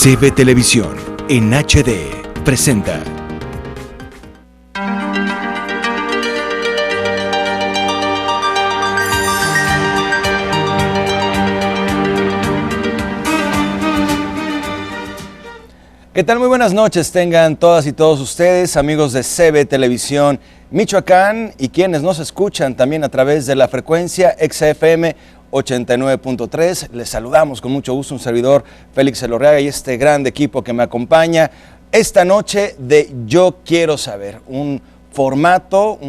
CB Televisión en HD presenta. ¿Qué tal? Muy buenas noches tengan todas y todos ustedes, amigos de CB Televisión Michoacán y quienes nos escuchan también a través de la frecuencia XFM 89.3. Les saludamos con mucho gusto, un servidor Félix Elorriaga y este grande equipo que me acompaña esta noche de Yo Quiero Saber, un formato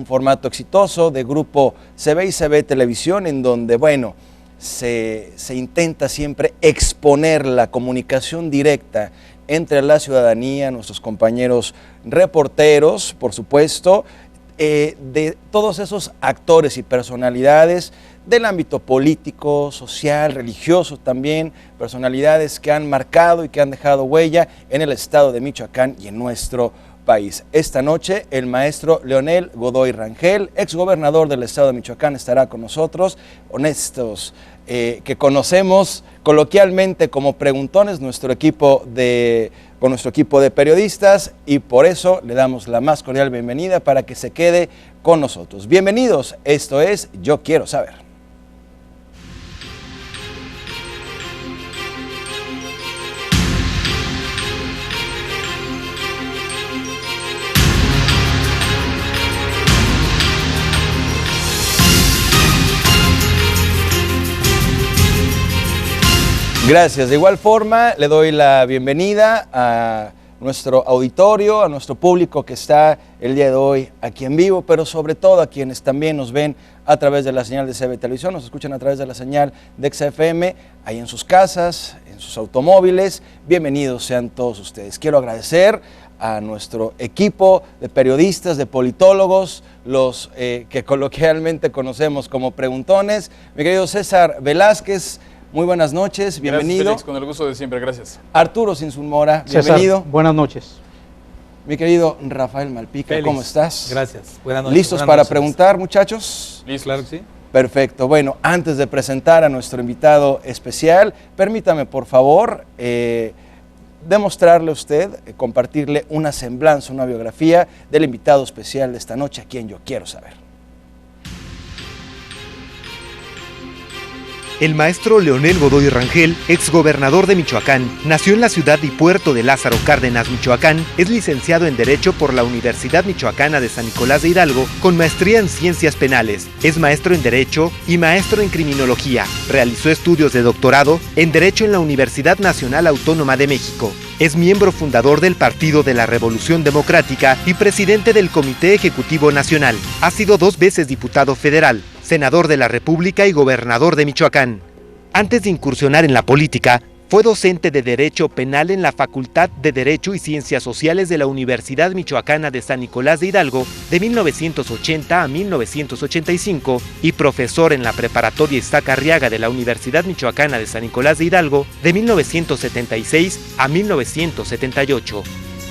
exitoso de Grupo CB y CB Televisión en donde, bueno, se intenta siempre exponer la comunicación directa entre la ciudadanía, nuestros compañeros reporteros, por supuesto, de todos esos actores y personalidades del ámbito político, social, religioso también, personalidades que han marcado y que han dejado huella en el estado de Michoacán y en nuestro país. Esta noche el maestro Leonel Godoy Rangel, exgobernador del estado de Michoacán, estará con nosotros, honestos, que conocemos coloquialmente como preguntones, con nuestro equipo de periodistas, y por eso le damos la más cordial bienvenida para que se quede con nosotros. Bienvenidos, esto es Yo Quiero Saber. Gracias. De igual forma, le doy la bienvenida a nuestro auditorio, a nuestro público que está el día de hoy aquí en vivo, pero sobre todo a quienes también nos ven a través de la señal de CB Televisión, nos escuchan a través de la señal de XFM, ahí en sus casas, en sus automóviles. Bienvenidos sean todos ustedes. Quiero agradecer a nuestro equipo de periodistas, de politólogos, los que coloquialmente conocemos como preguntones. Mi querido César Velázquez, muy buenas noches, bienvenido. Gracias, Félix, con el gusto de siempre, gracias. Arturo Sinsunmora, César, bienvenido. Buenas noches. Mi querido Rafael Malpica, Félix, ¿cómo estás? Gracias, buenas noches. ¿Listos para preguntar, muchachos? Listo. Claro que sí. Perfecto. Bueno, antes de presentar a nuestro invitado especial, permítame, por favor, demostrarle a usted, compartirle una semblanza, una biografía del invitado especial de esta noche, a quien yo quiero saber. El maestro Leonel Godoy Rangel, exgobernador de Michoacán, nació en la ciudad y puerto de Lázaro Cárdenas, Michoacán. Es licenciado en Derecho por la Universidad Michoacana de San Nicolás de Hidalgo, con maestría en Ciencias Penales. Es maestro en Derecho y maestro en Criminología. Realizó estudios de doctorado en Derecho en la Universidad Nacional Autónoma de México. Es miembro fundador del Partido de la Revolución Democrática y presidente del Comité Ejecutivo Nacional. Ha sido 2 veces diputado federal, senador de la República y gobernador de Michoacán. Antes de incursionar en la política, fue docente de Derecho Penal en la Facultad de Derecho y Ciencias Sociales de la Universidad Michoacana de San Nicolás de Hidalgo de 1980 a 1985 y profesor en la Preparatoria Isaac Arriaga de la Universidad Michoacana de San Nicolás de Hidalgo de 1976 a 1978.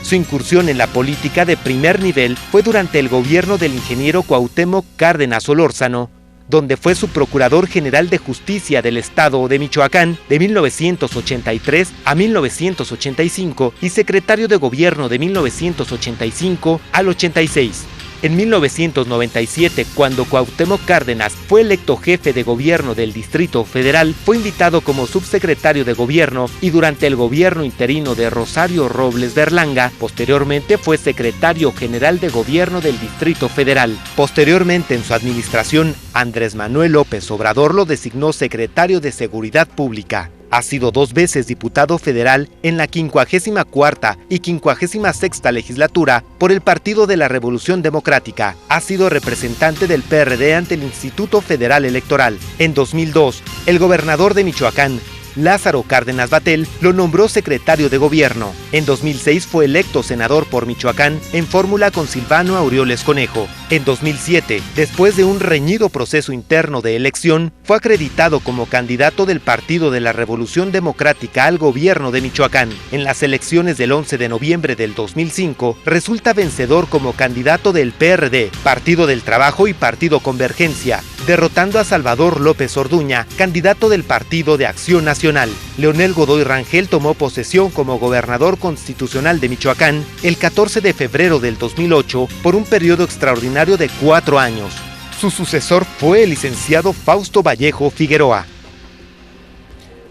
Su incursión en la política de primer nivel fue durante el gobierno del ingeniero Cuauhtémoc Cárdenas Solórzano, donde fue su Procurador General de Justicia del Estado de Michoacán de 1983 a 1985 y secretario de Gobierno de 1985 al 86. En 1997, cuando Cuauhtémoc Cárdenas fue electo jefe de gobierno del Distrito Federal, fue invitado como subsecretario de Gobierno y durante el gobierno interino de Rosario Robles Berlanga, posteriormente fue secretario general de Gobierno del Distrito Federal. Posteriormente, en su administración, Andrés Manuel López Obrador lo designó secretario de Seguridad Pública. Ha sido 2 veces diputado federal en la 54ª y 56ª legislatura por el Partido de la Revolución Democrática. Ha sido representante del PRD ante el Instituto Federal Electoral. En 2002, el gobernador de Michoacán, Lázaro Cárdenas Battel, lo nombró secretario de Gobierno. En 2006 fue electo senador por Michoacán en fórmula con Silvano Aureoles Conejo. En 2007, después de un reñido proceso interno de elección, fue acreditado como candidato del Partido de la Revolución Democrática al gobierno de Michoacán. En las elecciones del 11 de noviembre del 2005, resulta vencedor como candidato del PRD, Partido del Trabajo y Partido Convergencia. derrotando a Salvador López Orduña, candidato del Partido de Acción Nacional. Leonel Godoy Rangel tomó posesión como gobernador constitucional de Michoacán el 14 de febrero del 2008 por un periodo extraordinario de 4 años. Su sucesor fue el licenciado Fausto Vallejo Figueroa.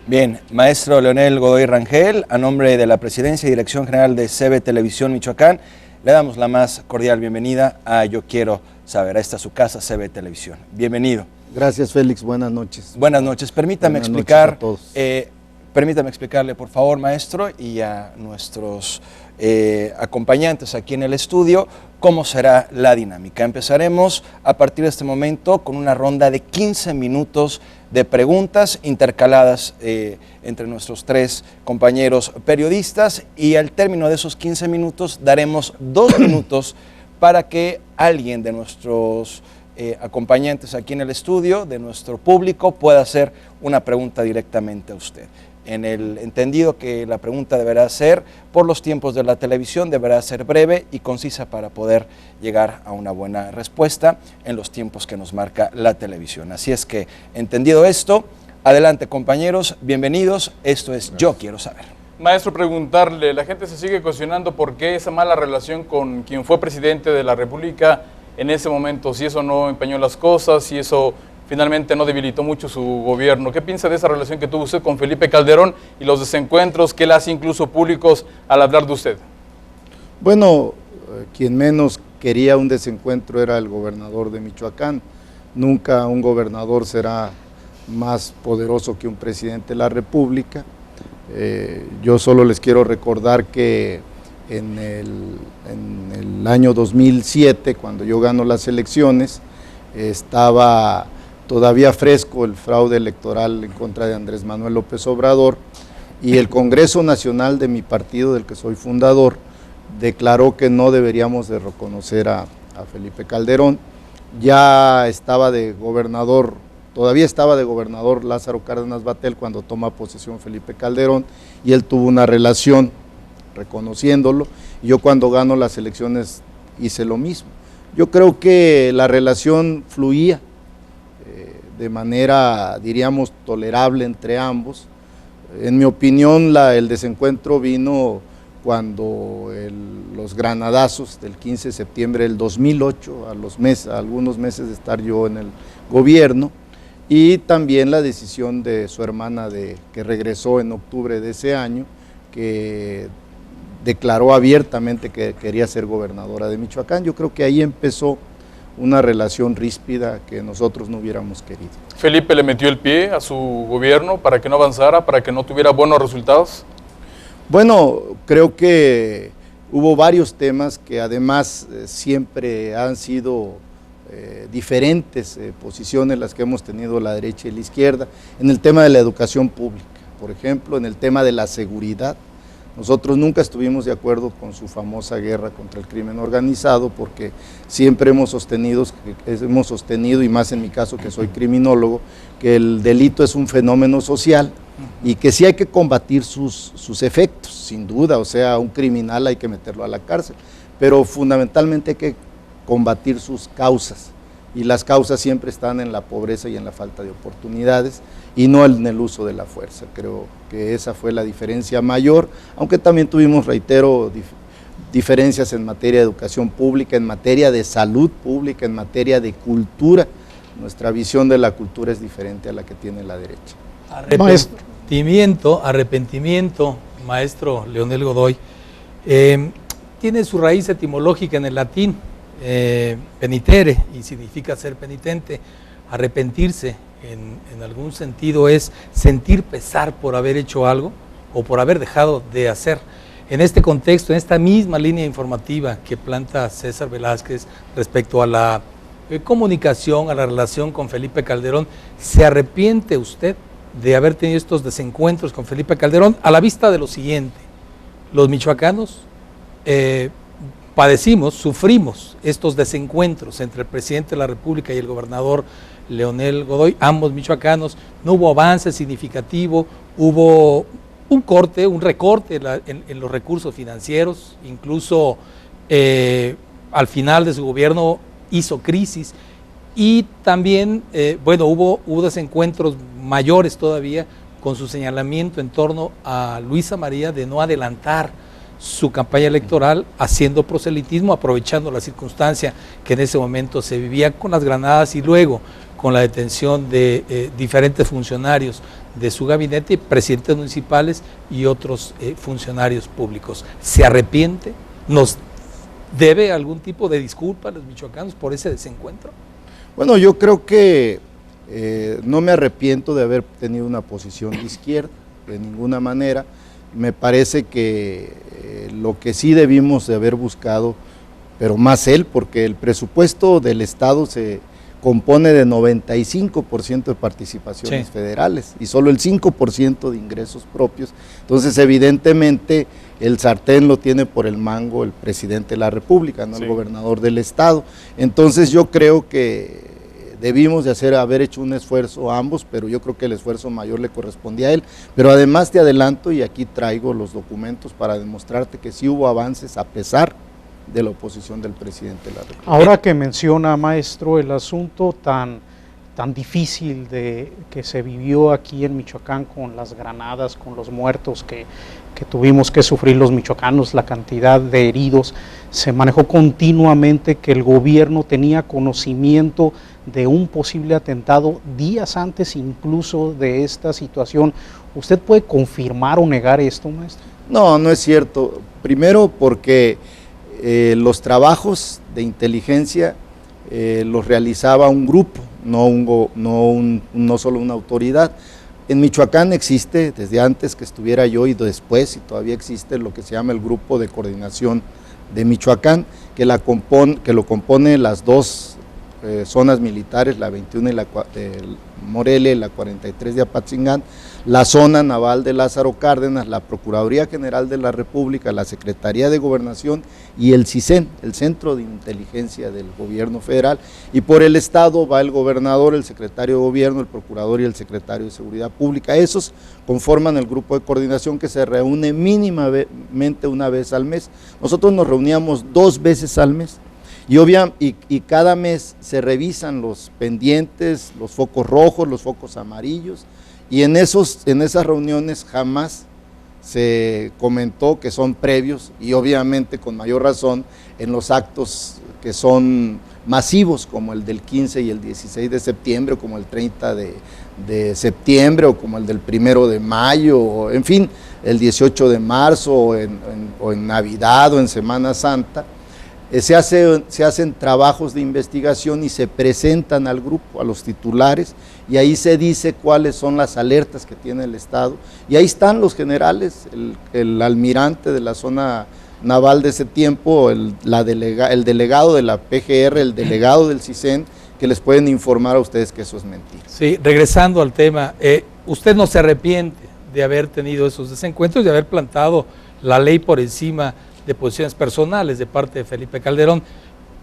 Bien, maestro Leonel Godoy Rangel, a nombre de la Presidencia y Dirección General de CB Televisión Michoacán, le damos la más cordial bienvenida a Yo Quiero Saber. Esta es su casa, CB Televisión. Bienvenido. Gracias, Félix. Buenas noches. Buenas noches. Permítame Buenas explicar, noches a todos. Permítame explicarle, por favor, maestro, y a nuestros acompañantes aquí en el estudio, cómo será la dinámica. Empezaremos a partir de este momento con una ronda de 15 minutos de preguntas intercaladas entre nuestros 3 compañeros periodistas, y al término de esos 15 minutos daremos 2 minutos para que alguien de nuestros acompañantes aquí en el estudio, de nuestro público, pueda hacer una pregunta directamente a usted. En el entendido que la pregunta deberá ser, por los tiempos de la televisión, deberá ser breve y concisa para poder llegar a una buena respuesta en los tiempos que nos marca la televisión. Así es que, entendido esto, adelante compañeros, bienvenidos, esto es Yo Quiero Saber. Maestro, preguntarle, la gente se sigue cuestionando por qué esa mala relación con quien fue presidente de la República en ese momento, si eso no empeñó las cosas, si eso finalmente no debilitó mucho su gobierno. ¿Qué piensa de esa relación que tuvo usted con Felipe Calderón y los desencuentros que él hace incluso públicos al hablar de usted? Bueno, quien menos quería un desencuentro era el gobernador de Michoacán. Nunca un gobernador será más poderoso que un presidente de la República. Yo solo les quiero recordar que en el año 2007, cuando yo gano las elecciones, estaba todavía fresco el fraude electoral en contra de Andrés Manuel López Obrador, y el Congreso Nacional de mi partido, del que soy fundador, declaró que no deberíamos de reconocer a Felipe Calderón. Ya estaba de gobernador, todavía estaba de gobernador Lázaro Cárdenas Batel cuando toma posesión Felipe Calderón, y él tuvo una relación reconociéndolo, y yo cuando gano las elecciones hice lo mismo. Yo creo que la relación fluía de manera, diríamos, tolerable entre ambos. En mi opinión, el desencuentro vino cuando los granadazos del 15 de septiembre del 2008, a algunos meses de estar yo en el gobierno, y también la decisión de su hermana que regresó en octubre de ese año, que declaró abiertamente que quería ser gobernadora de Michoacán. Yo creo que ahí empezó una relación ríspida que nosotros no hubiéramos querido. ¿Felipe le metió el pie a su gobierno para que no avanzara, para que no tuviera buenos resultados? Bueno, creo que hubo varios temas que además siempre han sido diferentes posiciones las que hemos tenido la derecha y la izquierda. En el tema de la educación pública, por ejemplo, en el tema de la seguridad, nosotros nunca estuvimos de acuerdo con su famosa guerra contra el crimen organizado, porque siempre hemos sostenido, y más en mi caso que soy criminólogo, que el delito es un fenómeno social y que sí hay que combatir sus efectos, sin duda. O sea, un criminal hay que meterlo a la cárcel, pero fundamentalmente hay que combatir sus causas, y las causas siempre están en la pobreza y en la falta de oportunidades, y no en el uso de la fuerza. Creo que esa fue la diferencia mayor, aunque también tuvimos, reitero, diferencias en materia de educación pública, en materia de salud pública, en materia de cultura. Nuestra visión de la cultura es diferente a la que tiene la derecha. Arrepentimiento, maestro Leonel Godoy, tiene su raíz etimológica en el latín, penitere, y significa ser penitente. Arrepentirse en algún sentido es sentir pesar por haber hecho algo o por haber dejado de hacer. En este contexto, en esta misma línea informativa que planta César Velázquez respecto a la comunicación, a la relación con Felipe Calderón, ¿se arrepiente usted de haber tenido estos desencuentros con Felipe Calderón a la vista de lo siguiente? Los michoacanos sufrimos estos desencuentros entre el presidente de la República y el gobernador Leonel Godoy, ambos michoacanos. No hubo avance significativo, hubo un recorte en los recursos financieros, incluso al final de su gobierno hizo crisis. Y también, bueno, hubo desencuentros mayores todavía con su señalamiento en torno a Luisa María de no adelantar su campaña electoral haciendo proselitismo, aprovechando la circunstancia que en ese momento se vivía con las granadas y luego con la detención de diferentes funcionarios de su gabinete, presidentes municipales y otros funcionarios públicos. ¿Se arrepiente? ¿Nos debe algún tipo de disculpa a los michoacanos por ese desencuentro? Bueno, yo creo que no me arrepiento de haber tenido una posición de izquierda, de ninguna manera. Me parece que lo que sí debimos de haber buscado, pero más él, porque el presupuesto del Estado se compone de 95% de participaciones federales y solo el 5% de ingresos propios. Entonces, evidentemente, el sartén lo tiene por el mango el presidente de la República, no el gobernador del Estado. Entonces, yo creo que debimos de haber hecho un esfuerzo ambos, pero yo creo que el esfuerzo mayor le correspondía a él. Pero además te adelanto, y aquí traigo los documentos para demostrarte que sí hubo avances a pesar de la oposición del presidente de la República. Ahora que menciona, maestro, el asunto tan difícil que se vivió aquí en Michoacán con las granadas, con los muertos que tuvimos que sufrir los michoacanos, la cantidad de heridos, se manejó continuamente que el gobierno tenía conocimiento de un posible atentado días antes incluso de esta situación. ¿Usted puede confirmar o negar esto, maestro? No, no es cierto. Primero porque los trabajos de inteligencia los realizaba un grupo, no solo una autoridad. En Michoacán existe, desde antes que estuviera yo y después, y todavía existe lo que se llama el Grupo de Coordinación de Michoacán, que lo compone las dos zonas militares, la 21 de Morelia y la 43 de Apatzingán, la zona naval de Lázaro Cárdenas, la Procuraduría General de la República, la Secretaría de Gobernación y el CISEN, el Centro de Inteligencia del Gobierno Federal, y por el Estado va el gobernador, el secretario de Gobierno, el procurador y el secretario de Seguridad Pública. Esos conforman el grupo de coordinación que se reúne mínimamente una vez al mes. Nosotros nos reuníamos 2 veces al mes. Y cada mes se revisan los pendientes, los focos rojos, los focos amarillos, y en esas reuniones jamás se comentó que son previos, y obviamente con mayor razón en los actos que son masivos, como el del 15 y el 16 de septiembre, o como el 30 de septiembre, o como el del 1 de mayo, o en fin, el 18 de marzo, o en Navidad, o en Semana Santa. Se hacen trabajos de investigación y se presentan al grupo, a los titulares, y ahí se dice cuáles son las alertas que tiene el Estado, y ahí están los generales, el almirante de la zona naval de ese tiempo, el delegado de la PGR, el delegado del CISEN, que les pueden informar a ustedes que eso es mentira. Sí, regresando al tema, usted no se arrepiente de haber tenido esos desencuentros, de haber plantado la ley por encima de posiciones personales de parte de Felipe Calderón,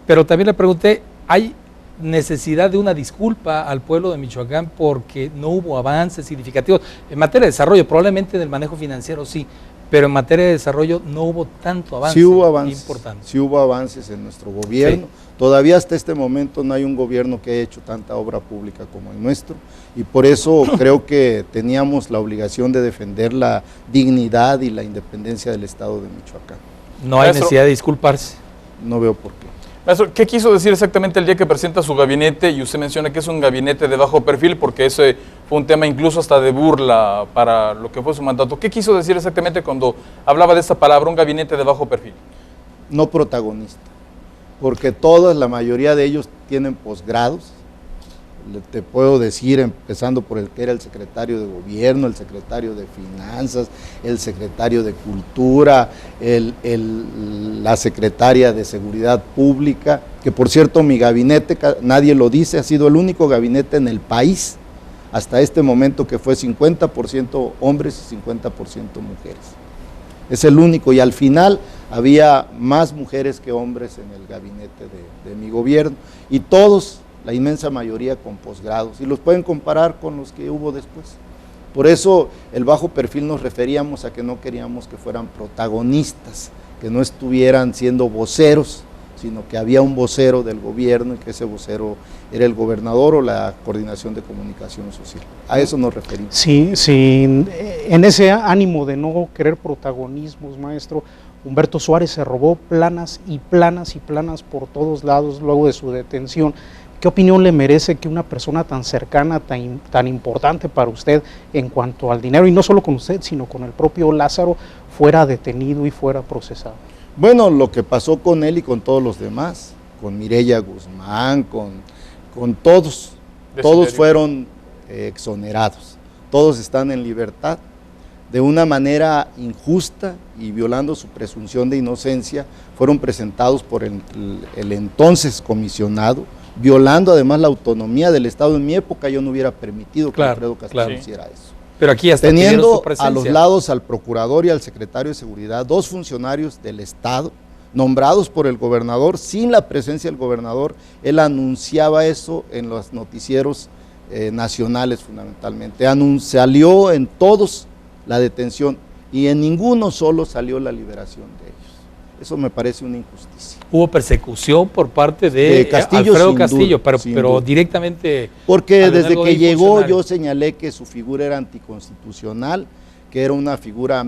pero también le pregunté, ¿hay necesidad de una disculpa al pueblo de Michoacán porque no hubo avances significativos en materia de desarrollo? Probablemente en el manejo financiero sí, pero en materia de desarrollo no hubo tanto avance. Sí hubo avances, importante. Sí hubo avances en nuestro gobierno. Sí. Todavía hasta este momento no hay un gobierno que haya hecho tanta obra pública como el nuestro, y por eso creo que teníamos la obligación de defender la dignidad y la independencia del Estado de Michoacán. No hay necesidad de disculparse. No veo por qué. Maestro, ¿qué quiso decir exactamente el día que presenta su gabinete? Y usted menciona que es un gabinete de bajo perfil, porque ese fue un tema incluso hasta de burla para lo que fue su mandato. ¿Qué quiso decir exactamente cuando hablaba de esta palabra, un gabinete de bajo perfil? No protagonista, porque la mayoría de ellos tienen posgrados. Te puedo decir, empezando por el que era el secretario de Gobierno, el secretario de Finanzas, el secretario de Cultura, la secretaria de Seguridad Pública, que por cierto mi gabinete, nadie lo dice, ha sido el único gabinete en el país hasta este momento que fue 50% hombres y 50% mujeres. Es el único, y al final había más mujeres que hombres en el gabinete de mi gobierno, y todos, la inmensa mayoría, con posgrados, y los pueden comparar con los que hubo después. Por eso el bajo perfil nos referíamos a que no queríamos que fueran protagonistas, que no estuvieran siendo voceros, sino que había un vocero del gobierno y que ese vocero era el gobernador o la Coordinación de Comunicación Social. A eso nos referimos. Sí, en ese ánimo de no querer protagonismos, maestro, Humberto Suárez se robó planas y planas y planas por todos lados luego de su detención. ¿Qué opinión le merece que una persona tan cercana, tan importante para usted en cuanto al dinero, y no solo con usted, sino con el propio Lázaro, fuera detenido y fuera procesado? Bueno, lo que pasó con él y con todos los demás, con Mireya Guzmán, con todos fueron exonerados, todos están en libertad. De una manera injusta y violando su presunción de inocencia, fueron presentados por el entonces comisionado, violando además la autonomía del Estado. En mi época yo no hubiera permitido que Alfredo Castillo hiciera eso. Pero aquí hasta teniendo a los lados al procurador y al secretario de Seguridad, dos funcionarios del Estado, nombrados por el gobernador, sin la presencia del gobernador. Él anunciaba eso en los noticieros nacionales fundamentalmente. Salió en todos la detención y en ninguno solo salió la liberación de ellos. Eso me parece una injusticia. Hubo persecución por parte de Castillo, Alfredo Castillo, duda, pero directamente... Porque desde que llegó yo señalé que su figura era anticonstitucional, que era una figura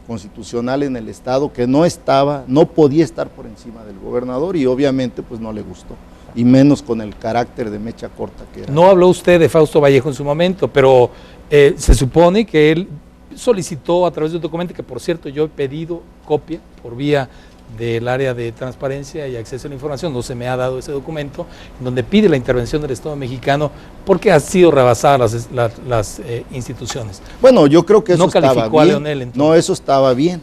constitucional en el Estado, que no podía estar por encima del gobernador, y obviamente pues no le gustó, y menos con el carácter de mecha corta que era. No habló usted de Fausto Vallejo en su momento, pero se supone que él solicitó a través de un documento que, por cierto, yo he pedido copia por vía del área de transparencia y acceso a la información, no se me ha dado ese documento, en donde pide la intervención del Estado mexicano porque han sido rebasadas las instituciones. Bueno, yo creo que eso no estaba calificó bien. A Leonel, entonces. No, eso estaba bien.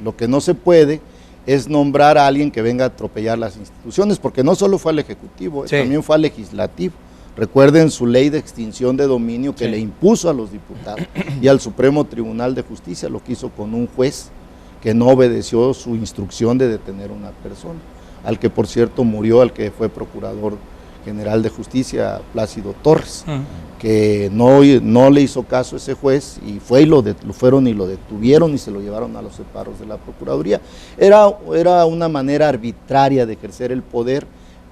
Lo que no se puede es nombrar a alguien que venga a atropellar las instituciones, porque no solo fue al Ejecutivo, también fue al Legislativo. Recuerden su ley de extinción de dominio que le impuso a los diputados y al Supremo Tribunal de Justicia, lo que hizo con un juez que no obedeció su instrucción de detener a una persona, al que por cierto murió, al que fue Procurador General de Justicia, Plácido Torres, que no le hizo caso a ese juez y fueron y lo detuvieron y se lo llevaron a los separos de la Procuraduría. Era una manera arbitraria de ejercer el poder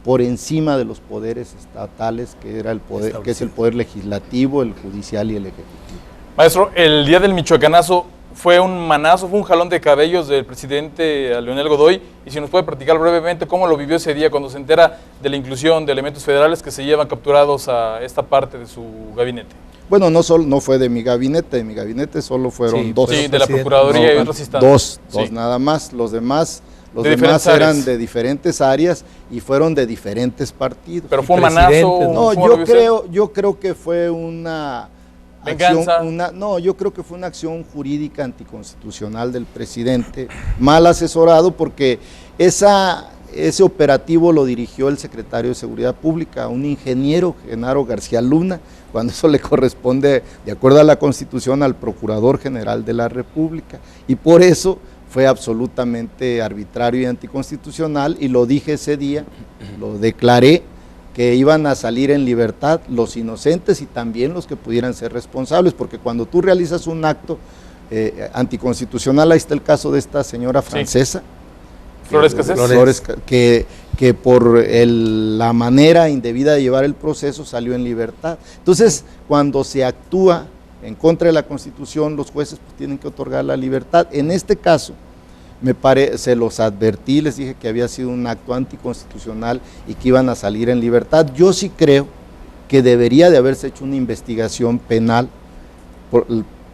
por encima de los poderes estatales, que es el poder legislativo, el judicial y el ejecutivo. Maestro, el día del Michoacanazo fue un manazo, fue un jalón de cabellos del presidente Leonel Godoy, y si nos puede platicar brevemente cómo lo vivió ese día cuando se entera de la inclusión de elementos federales que se llevan capturados a esta parte de su gabinete. Bueno, no fue de mi gabinete solo fueron dos. Sí, de la Procuraduría y otras instancias. Dos nada más, los demás eran de diferentes áreas y fueron de diferentes partidos. Pero fue un manazo. No, yo creo que fue una venganza. Yo creo que fue una acción jurídica anticonstitucional del presidente, mal asesorado, porque ese operativo lo dirigió el secretario de Seguridad Pública, un ingeniero, Genaro García Luna, cuando eso le corresponde, de acuerdo a la Constitución, al Procurador General de la República, y por eso fue absolutamente arbitrario y anticonstitucional, y lo dije ese día, lo declaré, que iban a salir en libertad los inocentes y también los que pudieran ser responsables, porque cuando tú realizas un acto anticonstitucional, ahí está el caso de esta señora francesa, Flores Cassés, que por la manera indebida de llevar el proceso salió en libertad. Entonces, cuando se actúa en contra de la Constitución, los jueces pues tienen que otorgar la libertad. En este caso, se los advertí, les dije que había sido un acto anticonstitucional y que iban a salir en libertad. Yo sí creo que debería de haberse hecho una investigación penal,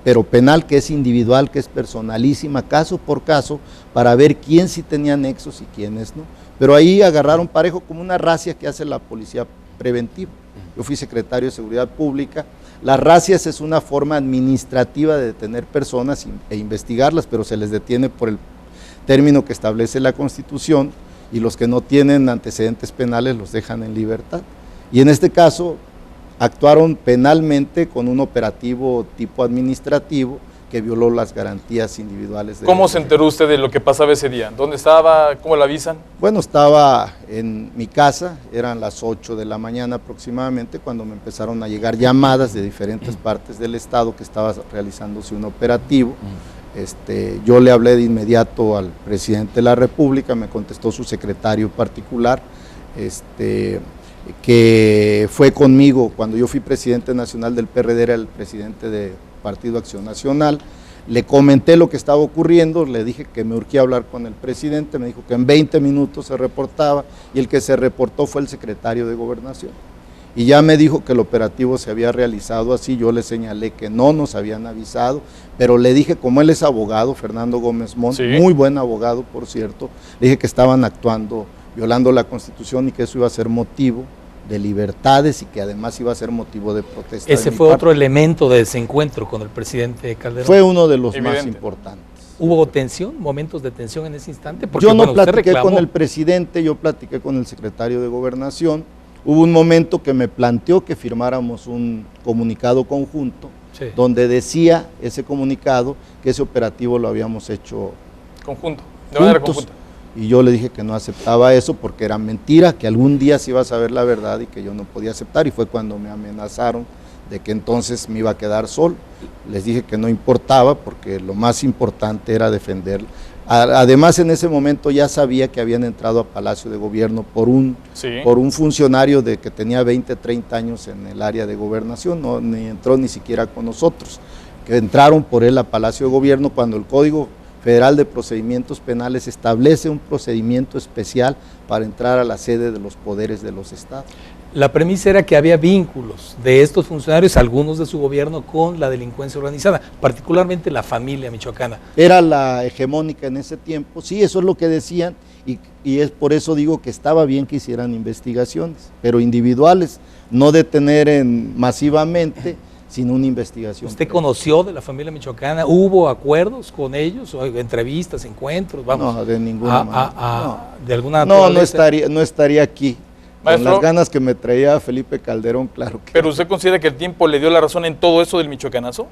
pero penal que es individual, que es personalísima, caso por caso, para ver quién sí tenía nexos y quiénes no. Pero ahí agarraron parejo como una racia que hace la policía preventiva. Yo fui secretario de Seguridad Pública. Las racias es una forma administrativa de detener personas e investigarlas, pero se les detiene por el término que establece la Constitución, y los que no tienen antecedentes penales los dejan en libertad. Y en este caso actuaron penalmente con un operativo tipo administrativo que violó las garantías individuales. ¿Cómo se enteró usted de lo que pasaba ese día? ¿Dónde estaba? ¿Cómo le avisan? Bueno, estaba en mi casa, eran las 8 de la mañana aproximadamente, cuando me empezaron a llegar llamadas de diferentes partes del estado que estaba realizándose un operativo Yo le hablé de inmediato al presidente de la República, me contestó su secretario particular, que fue conmigo cuando yo fui presidente nacional del PRD, era el presidente del Partido Acción Nacional. Le comenté lo que estaba ocurriendo, le dije que me urgía hablar con el presidente, me dijo que en 20 minutos se reportaba, y el que se reportó fue el secretario de Gobernación. Y ya me dijo que el operativo se había realizado así. Yo le señalé que no nos habían avisado, pero le dije, como él es abogado, Fernando Gómez Montt, sí, muy buen abogado, por cierto, le dije que estaban actuando, violando la Constitución, y que eso iba a ser motivo de libertades y que además iba a ser motivo de protesta. Ese fue otro elemento de desencuentro con el presidente Calderón. Fue uno de los Evidente. más importantes. ¿Hubo tensión, momentos de tensión en ese instante? Porque, Yo no bueno, usted platiqué reclamó. con el presidente, yo platiqué con el secretario de Gobernación. Hubo un momento que me planteó que firmáramos un comunicado conjunto, Sí. donde decía ese comunicado que ese operativo lo habíamos hecho Conjunto, de manera juntos. conjunta. Y yo le dije que no aceptaba eso porque era mentira, que algún día se iba a saber la verdad y que yo no podía aceptar, y fue cuando me amenazaron de que entonces me iba a quedar solo. Les dije que no importaba porque lo más importante era defenderlo. Además, en ese momento ya sabía que habían entrado a Palacio de Gobierno por un funcionario que tenía 20, 30 años en el área de gobernación, no ni entró ni siquiera con nosotros, que entraron por él a Palacio de Gobierno cuando el Código Federal de Procedimientos Penales establece un procedimiento especial para entrar a la sede de los poderes de los estados. La premisa era que había vínculos de estos funcionarios, algunos de su gobierno, con la delincuencia organizada, particularmente la familia michoacana. Era la hegemónica en ese tiempo, sí, eso es lo que decían, y es por eso digo que estaba bien que hicieran investigaciones, pero individuales, no detener masivamente sin una investigación. ¿Usted conoció de la familia michoacana? ¿Hubo acuerdos con ellos? ¿O entrevistas, encuentros? Vamos, no, de ninguna manera. ¿De alguna no naturaleza? no estaría aquí. Maestro, con las ganas que me traía Felipe Calderón, claro que ¿pero usted considera que el tiempo le dio la razón en todo eso del michoacanazo?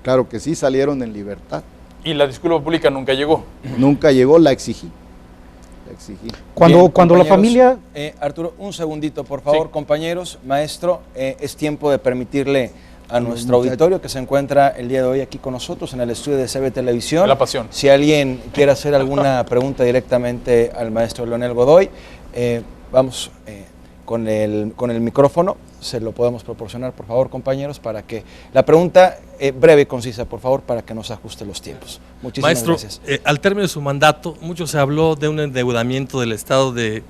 Claro que sí, salieron en libertad. Y la disculpa pública nunca llegó. Nunca llegó, la exigí. La exigí. Cuando la compañeros, familia... Arturo, un segundito, por favor, Sí. Compañeros, maestro, es tiempo de permitirle a nuestro muchachos. auditorio que se encuentra el día de hoy aquí con nosotros en el estudio de CB Televisión. La pasión. Si alguien quiere hacer alguna pregunta directamente al maestro Leonel Godoy, vamos con el micrófono, se lo podemos proporcionar, por favor, compañeros, para que la pregunta breve y concisa, por favor, para que nos ajuste los tiempos. Muchísimas Maestro, gracias. al término de su mandato, mucho se habló de un endeudamiento del Estado de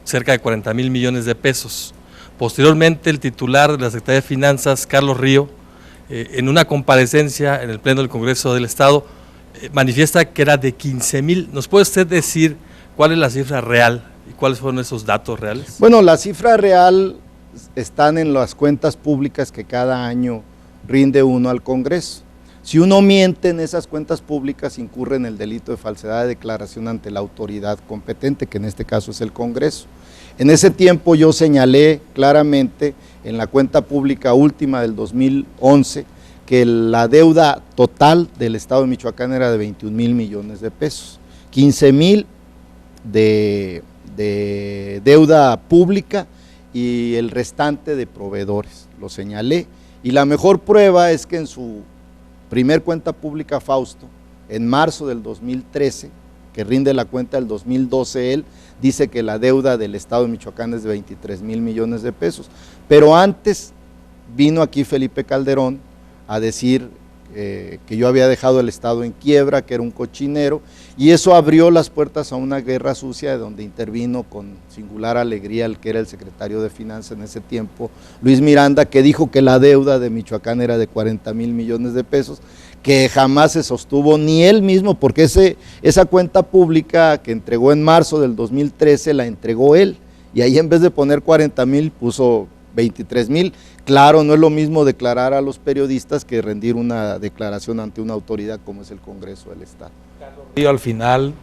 cerca de 40,000 millones de pesos. Posteriormente, el titular de la Secretaría de Finanzas, Carlos Río, en una comparecencia en el Pleno del Congreso del Estado, manifiesta que era de 15,000. ¿Nos puede usted decir cuál es la cifra real y cuáles fueron esos datos reales? Bueno, la cifra real están en las cuentas públicas que cada año rinde uno al Congreso. Si uno miente en esas cuentas públicas, incurre en el delito de falsedad de declaración ante la autoridad competente, que en este caso es el Congreso. En ese tiempo yo señalé claramente en la cuenta pública última del 2011 que la deuda total del Estado de Michoacán era de 21,000 millones de pesos, 15,000 de deuda pública y el restante de proveedores, lo señalé. Y la mejor prueba es que en su primer cuenta pública, Fausto, en marzo del 2013, que rinde la cuenta del 2012, él dice que la deuda del Estado de Michoacán es de 23,000 millones de pesos. Pero antes vino aquí Felipe Calderón a decir que yo había dejado el Estado en quiebra, que era un cochinero, y eso abrió las puertas a una guerra sucia donde intervino con singular alegría el que era el secretario de Finanzas en ese tiempo, Luis Miranda, que dijo que la deuda de Michoacán era de 40,000 millones de pesos, que jamás se sostuvo ni él mismo, porque esa cuenta pública que entregó en marzo del 2013 la entregó él, y ahí en vez de poner 40,000 puso 23,000. Claro, no es lo mismo declarar a los periodistas que rendir una declaración ante una autoridad como es el Congreso del Estado. Río al final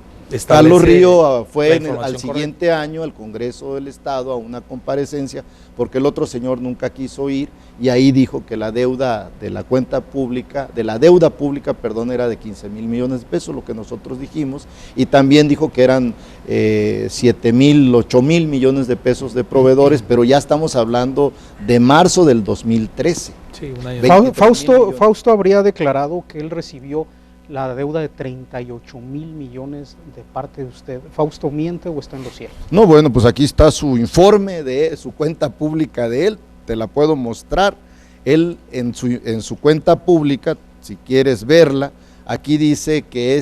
Carlos Río fue al información siguiente año al Congreso del Estado a una comparecencia porque el otro señor nunca quiso ir, y ahí dijo que la deuda de la cuenta pública, era de 15,000 millones de pesos, lo que nosotros dijimos, y también dijo que eran 7,000, 8,000 millones de pesos de proveedores, pero ya estamos hablando de marzo del 2013. Sí, un año. 23,000 millones. Fausto habría declarado que él recibió la deuda de 38,000 millones de parte de usted. ¿Fausto miente o está en lo cierto? No, bueno, pues aquí está su informe de su cuenta pública de él, te la puedo mostrar. Él en su cuenta pública, si quieres verla, aquí dice que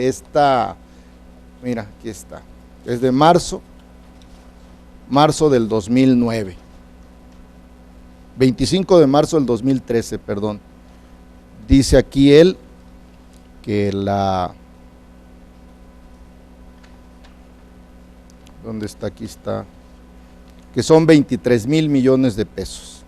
esta, mira, aquí está, es de marzo del 2009, 25 de marzo del 2013, perdón. Dice aquí él que ¿dónde está? Aquí está, que son 23,000 millones de pesos.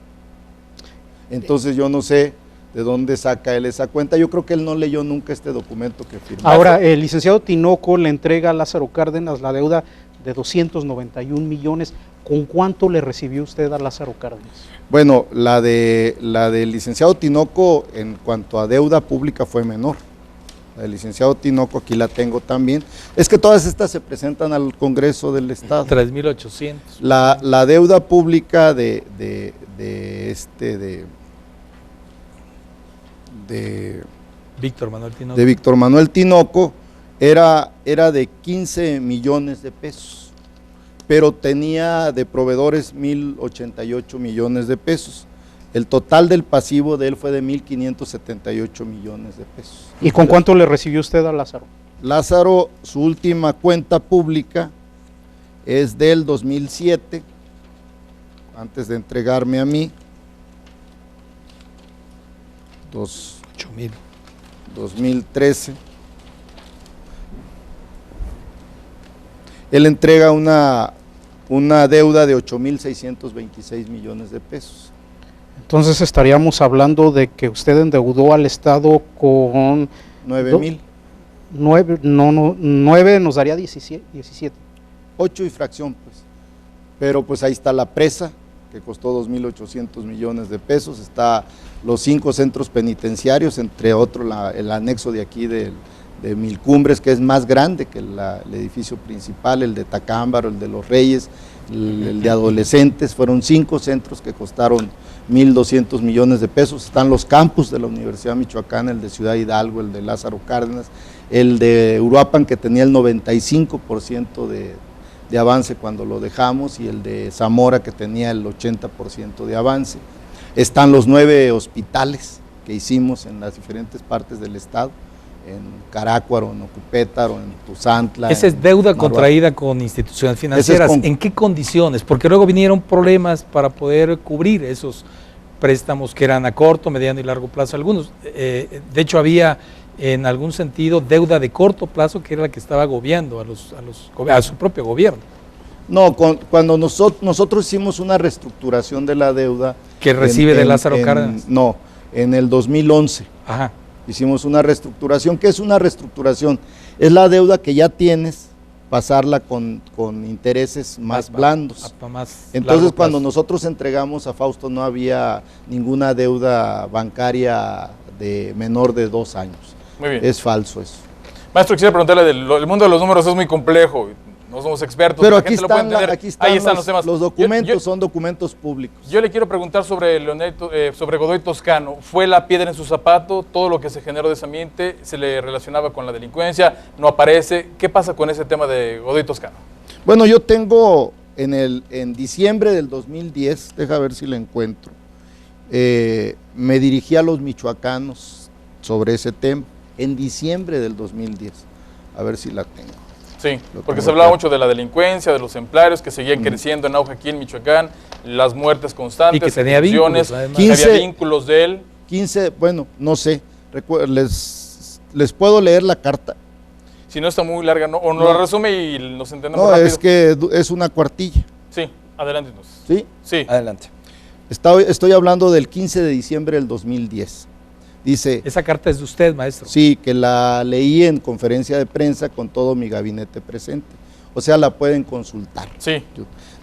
Entonces yo no sé de dónde saca él esa cuenta, yo creo que él no leyó nunca este documento que firmó. Ahora, el licenciado Tinoco le entrega a Lázaro Cárdenas la deuda de 291 millones, ¿con cuánto le recibió usted a Lázaro Cárdenas? Bueno, la del licenciado Tinoco en cuanto a deuda pública fue menor. La del licenciado Tinoco, aquí la tengo también. Es que todas estas se presentan al Congreso del Estado. 3,800. La deuda pública de Víctor Manuel Tinoco. De Víctor Manuel Tinoco era de 15 millones de pesos, pero tenía de proveedores 1,088 millones de pesos. El total del pasivo de él fue de 1,578 millones de pesos. ¿Y con cuánto le recibió usted a Lázaro? Lázaro, su última cuenta pública es del 2007, antes de entregarme a mí, 8,000. 2013. Él entrega una deuda de 8,626 millones de pesos. Entonces estaríamos hablando de que usted endeudó al Estado con 9,000. 9 nos daría 17. 8 y fracción, pues. Pero pues ahí está la presa, que costó 2,800 millones de pesos, está los 5 centros penitenciarios, entre otros el anexo de aquí de Mil Cumbres, que es más grande que el edificio principal, el de Tacámbaro, el de Los Reyes, el de adolescentes. Fueron 5 centros que costaron 1,200 millones de pesos. Están los campus de la Universidad Michoacana, el de Ciudad Hidalgo, el de Lázaro Cárdenas, el de Uruapan, que tenía el 95% de avance cuando lo dejamos, y el de Zamora, que tenía el 80% de avance. Están los 9 hospitales que hicimos en las diferentes partes del estado, en Carácuaro, en Ocupétaro, en Tuzantla. Esa es deuda contraída con instituciones financieras. ¿En qué condiciones? Porque luego vinieron problemas para poder cubrir esos préstamos que eran a corto, mediano y largo plazo algunos. De hecho, había en algún sentido deuda de corto plazo, que era la que estaba agobiando a su propio gobierno. No, cuando nosotros hicimos una reestructuración de la deuda. ¿Que recibe de Lázaro Cárdenas? No, en el 2011. Ajá. Hicimos una reestructuración. ¿Qué es una reestructuración? Es la deuda que ya tienes, pasarla con intereses más blandos. Entonces, cuando nosotros entregamos a Fausto, no había ninguna deuda bancaria de menor de 2 años. Muy bien. Es falso eso. Maestro, quisiera preguntarle, el mundo de los números es muy complejo, no somos expertos, pero la aquí gente lo puede entender. Aquí están los temas. Los documentos son documentos públicos. Yo le quiero preguntar sobre Godoy Toscano. ¿Fue la piedra en su zapato? Todo lo que se generó de ese ambiente se le relacionaba con la delincuencia, no aparece. ¿Qué pasa con ese tema de Godoy Toscano? Bueno, yo tengo en diciembre del 2010, deja ver si la encuentro, me dirigí a los michoacanos sobre ese tema, en diciembre del 2010, a ver si la tengo. Sí, porque se hablaba mucho de la delincuencia, de los templarios que seguían creciendo en auge aquí en Michoacán, las muertes constantes, y que tenía vínculos, había vínculos de él. 15, bueno, no sé, les puedo leer la carta. Si no está muy larga, o nos la resume y nos entendemos rápido. rápido. Es que es una cuartilla. Sí, adelante entonces. ¿Sí? Sí. Adelante. Estoy hablando del 15 de diciembre del 2010. Dice, esa carta es de usted, maestro. Sí, que la leí en conferencia de prensa con todo mi gabinete presente. O sea, la pueden consultar. Sí.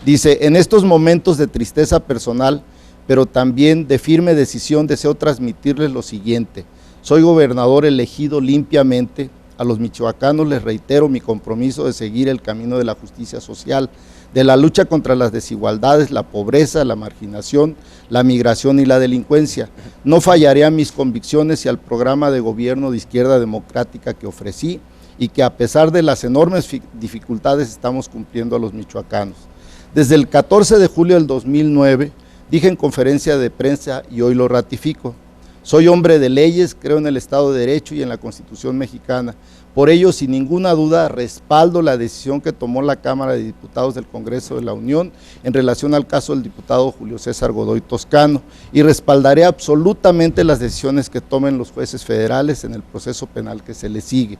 Dice, en estos momentos de tristeza personal, pero también de firme decisión, deseo transmitirles lo siguiente. Soy gobernador elegido limpiamente. A los michoacanos les reitero mi compromiso de seguir el camino de la justicia social, de la lucha contra las desigualdades, la pobreza, la marginación, la migración y la delincuencia. No fallaré a mis convicciones y al programa de gobierno de izquierda democrática que ofrecí y que a pesar de las enormes dificultades estamos cumpliendo a los michoacanos. Desde el 14 de julio del 2009 dije en conferencia de prensa y hoy lo ratifico: soy hombre de leyes, creo en el Estado de Derecho y en la Constitución mexicana. Por ello, sin ninguna duda, respaldo la decisión que tomó la Cámara de Diputados del Congreso de la Unión en relación al caso del diputado Julio César Godoy Toscano y respaldaré absolutamente las decisiones que tomen los jueces federales en el proceso penal que se les sigue.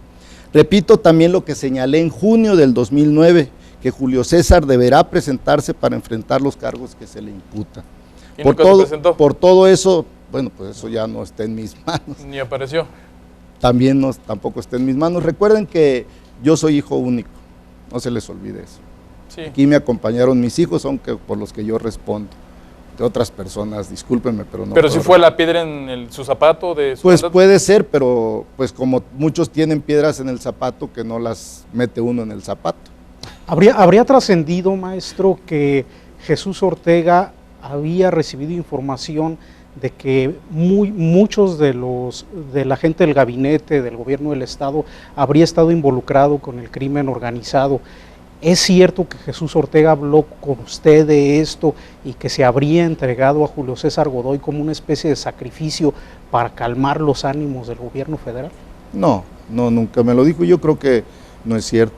Repito también lo que señalé en junio del 2009, que Julio César deberá presentarse para enfrentar los cargos que se le imputan. ¿Y nunca se presentó? Por todo eso, bueno, pues eso ya no está en mis manos. Ni apareció. También tampoco está en mis manos. Recuerden que yo soy hijo único, no se les olvide eso. Sí. Aquí me acompañaron mis hijos, aunque por los que yo respondo. De otras personas, discúlpenme, pero no. Pero si fue la piedra en su zapato de su Pues mandato. puede ser, pero pues como muchos tienen piedras en el zapato, que no las mete uno en el zapato. ¿Habría trascendido, maestro, que Jesús Ortega había recibido información de que muchos de la gente del gabinete, del gobierno del Estado, habría estado involucrado con el crimen organizado? ¿Es cierto que Jesús Ortega habló con usted de esto y que se habría entregado a Julio César Godoy como una especie de sacrificio para calmar los ánimos del gobierno federal? No, nunca me lo dijo. Yo creo que no es cierto.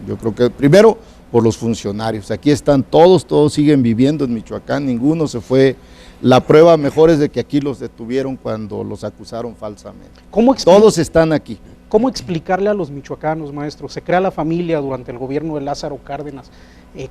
Yo creo que primero por los funcionarios. Aquí están todos siguen viviendo en Michoacán, ninguno se fue. La prueba mejor es de que aquí los detuvieron cuando los acusaron falsamente. Todos están aquí. ¿Cómo explicarle a los michoacanos, maestro? Se crea la familia durante el gobierno de Lázaro Cárdenas,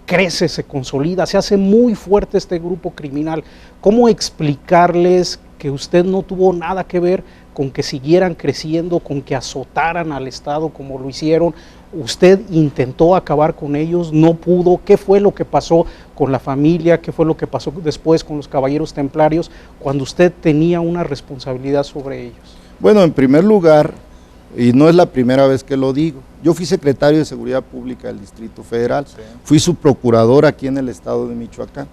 crece, se consolida, se hace muy fuerte este grupo criminal. ¿Cómo explicarles que usted no tuvo nada que ver con que siguieran creciendo, con que azotaran al Estado como lo hicieron? Usted intentó acabar con ellos, no pudo. ¿Qué fue lo que pasó con la familia? ¿Qué fue lo que pasó después con los caballeros templarios cuando usted tenía una responsabilidad sobre ellos? Bueno, en primer lugar, y no es la primera vez que lo digo, yo fui secretario de Seguridad Pública del Distrito Federal, fui su procurador aquí en el estado de Michoacán,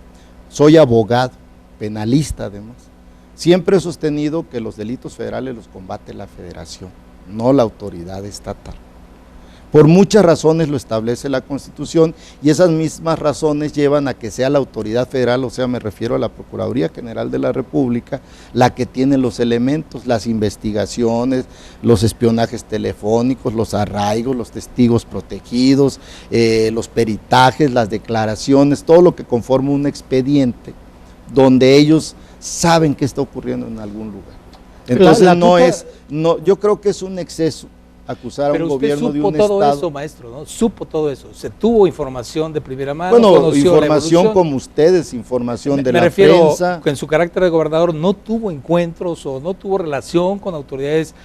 soy abogado, penalista además. Siempre he sostenido que los delitos federales los combate la Federación, no la autoridad estatal. Por muchas razones lo establece la Constitución y esas mismas razones llevan a que sea la autoridad federal, o sea, me refiero a la Procuraduría General de la República, la que tiene los elementos, las investigaciones, los espionajes telefónicos, los arraigos, los testigos protegidos, los peritajes, las declaraciones, todo lo que conforma un expediente donde ellos saben qué está ocurriendo en algún lugar. Entonces yo creo que es un exceso acusar a un gobierno de un estado. Pero usted supo todo eso, maestro, ¿no? Supo todo eso. Se tuvo información de primera mano. Bueno, información como ustedes, información de la prensa. Me refiero que en su carácter de gobernador no tuvo encuentros o no tuvo relación con autoridades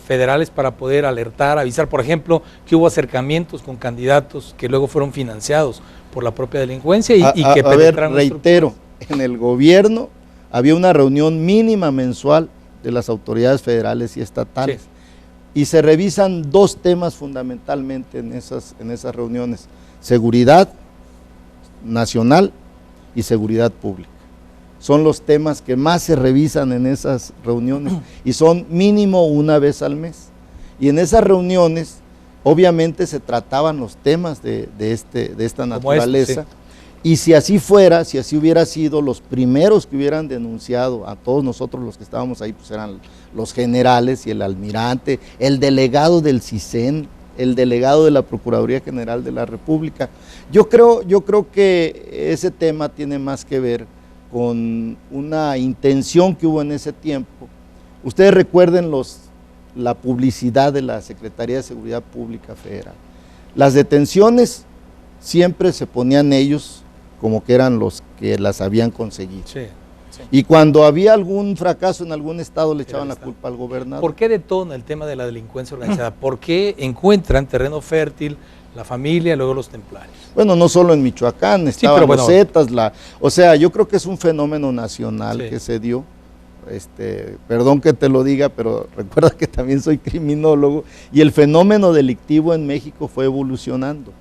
federales para poder alertar, avisar, por ejemplo, que hubo acercamientos con candidatos que luego fueron financiados por la propia delincuencia y que penetraron. Reitero, en el gobierno había una reunión mínima mensual de las autoridades federales y estatales. Sí. Y se revisan dos temas fundamentalmente en esas reuniones: seguridad nacional y seguridad pública. Son los temas que más se revisan en esas reuniones y son mínimo una vez al mes. Y en esas reuniones obviamente se trataban los temas de esta naturaleza. Sí. Y si así fuera, si así hubiera sido, los primeros que hubieran denunciado a todos nosotros los que estábamos ahí, pues eran los generales y el almirante, el delegado del CISEN, el delegado de la Procuraduría General de la República. Yo creo que ese tema tiene más que ver con una intención que hubo en ese tiempo. Ustedes recuerden la publicidad de la Secretaría de Seguridad Pública Federal. Las detenciones siempre se ponían ellos como que eran los que las habían conseguido. Sí, sí. Y cuando había algún fracaso en algún estado le echaban la culpa al gobernador. ¿Por qué detona el tema de la delincuencia organizada? ¿Por qué encuentran terreno fértil la familia y luego los templarios? Bueno, no solo en Michoacán, estaban los Zetas, o sea, yo creo que es un fenómeno nacional que se dio. Perdón que te lo diga, pero recuerda que también soy criminólogo y el fenómeno delictivo en México fue evolucionando.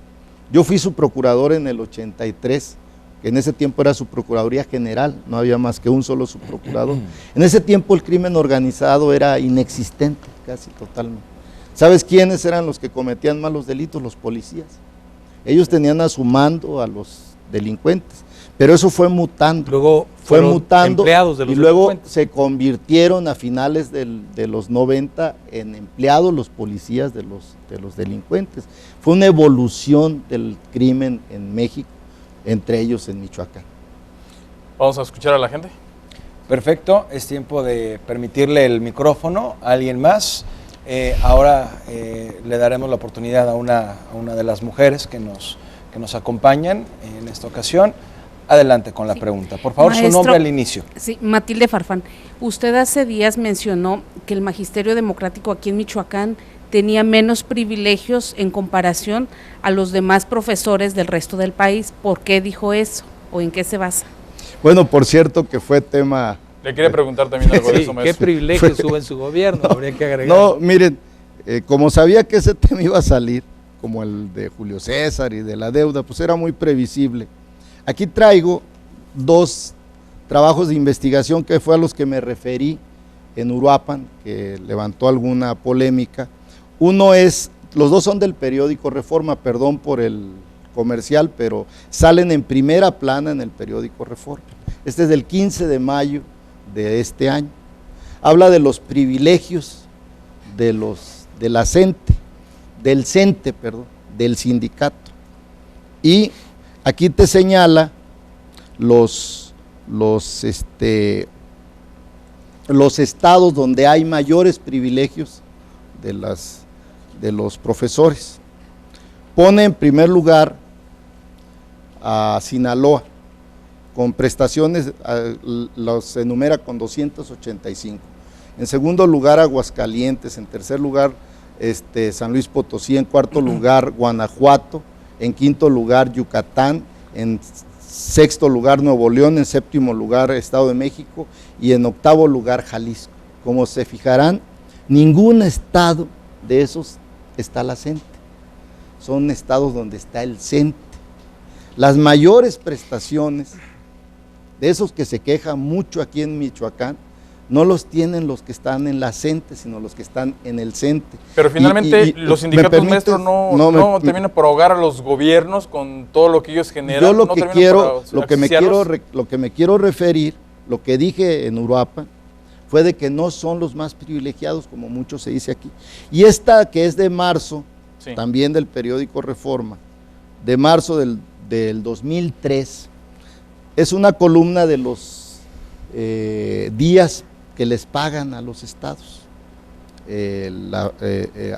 Yo fui su procurador en el 83, que en ese tiempo era su Procuraduría General, no había más que un solo subprocurador. En ese tiempo el crimen organizado era inexistente, casi totalmente. ¿Sabes quiénes eran los que cometían malos delitos? Los policías. Ellos tenían a su mando a los delincuentes, pero eso fue mutando. Luego fue mutando empleados de los y luego delincuentes. se convirtieron a finales de los 90 en empleados los policías de los delincuentes. Fue una evolución del crimen en México, entre ellos en Michoacán. Vamos a escuchar a la gente. Perfecto, es tiempo de permitirle el micrófono a alguien más. Ahora le daremos la oportunidad a una de las mujeres que nos acompañan en esta ocasión. Adelante con la pregunta. Por favor, Maestro, su nombre al inicio. Sí, Matilde Farfán. Usted hace días mencionó que el magisterio democrático aquí en Michoacán tenía menos privilegios en comparación a los demás profesores del resto del país. ¿Por qué dijo eso? ¿O en qué se basa? Bueno, por cierto que fue tema... Le quería preguntar también algo de Sí, eso, ¿qué maestro. privilegios hubo en su gobierno? Habría que agregar. No, miren, como sabía que ese tema iba a salir, como el de Julio César y de la deuda, pues era muy previsible. Aquí traigo 2 trabajos de investigación que fue a los que me referí en Uruapan, que levantó alguna polémica. Uno es, los 2 son del periódico Reforma, perdón por el comercial, pero salen en primera plana en el periódico Reforma. Este es del 15 de mayo de este año. Habla de los privilegios de la CENTE, del CENTE, perdón, del sindicato. Y aquí te señala los estados donde hay mayores privilegios de los profesores. Pone en primer lugar a Sinaloa, con prestaciones, los enumera con 285. En segundo lugar, Aguascalientes. En tercer lugar, San Luis Potosí. En cuarto lugar, Guanajuato. En quinto lugar, Yucatán. En sexto lugar, Nuevo León. En séptimo lugar, Estado de México. Y en octavo lugar, Jalisco. Como se fijarán, ningún estado de esos está la CENTE. Son estados donde está el CENTE. Las mayores prestaciones de esos que se quejan mucho aquí en Michoacán, no los tienen los que están en la CENTE, sino los que están en el CENTE. Pero finalmente los sindicatos, maestro, no terminan por ahogar a los gobiernos con todo lo que ellos generan. Yo lo no que me quiero referir, lo que dije en Uruapan, fue de que no son los más privilegiados, como mucho se dice aquí. Y esta que es de marzo, sí, también del periódico Reforma, de marzo del 2003, es una columna de los días que les pagan a los estados,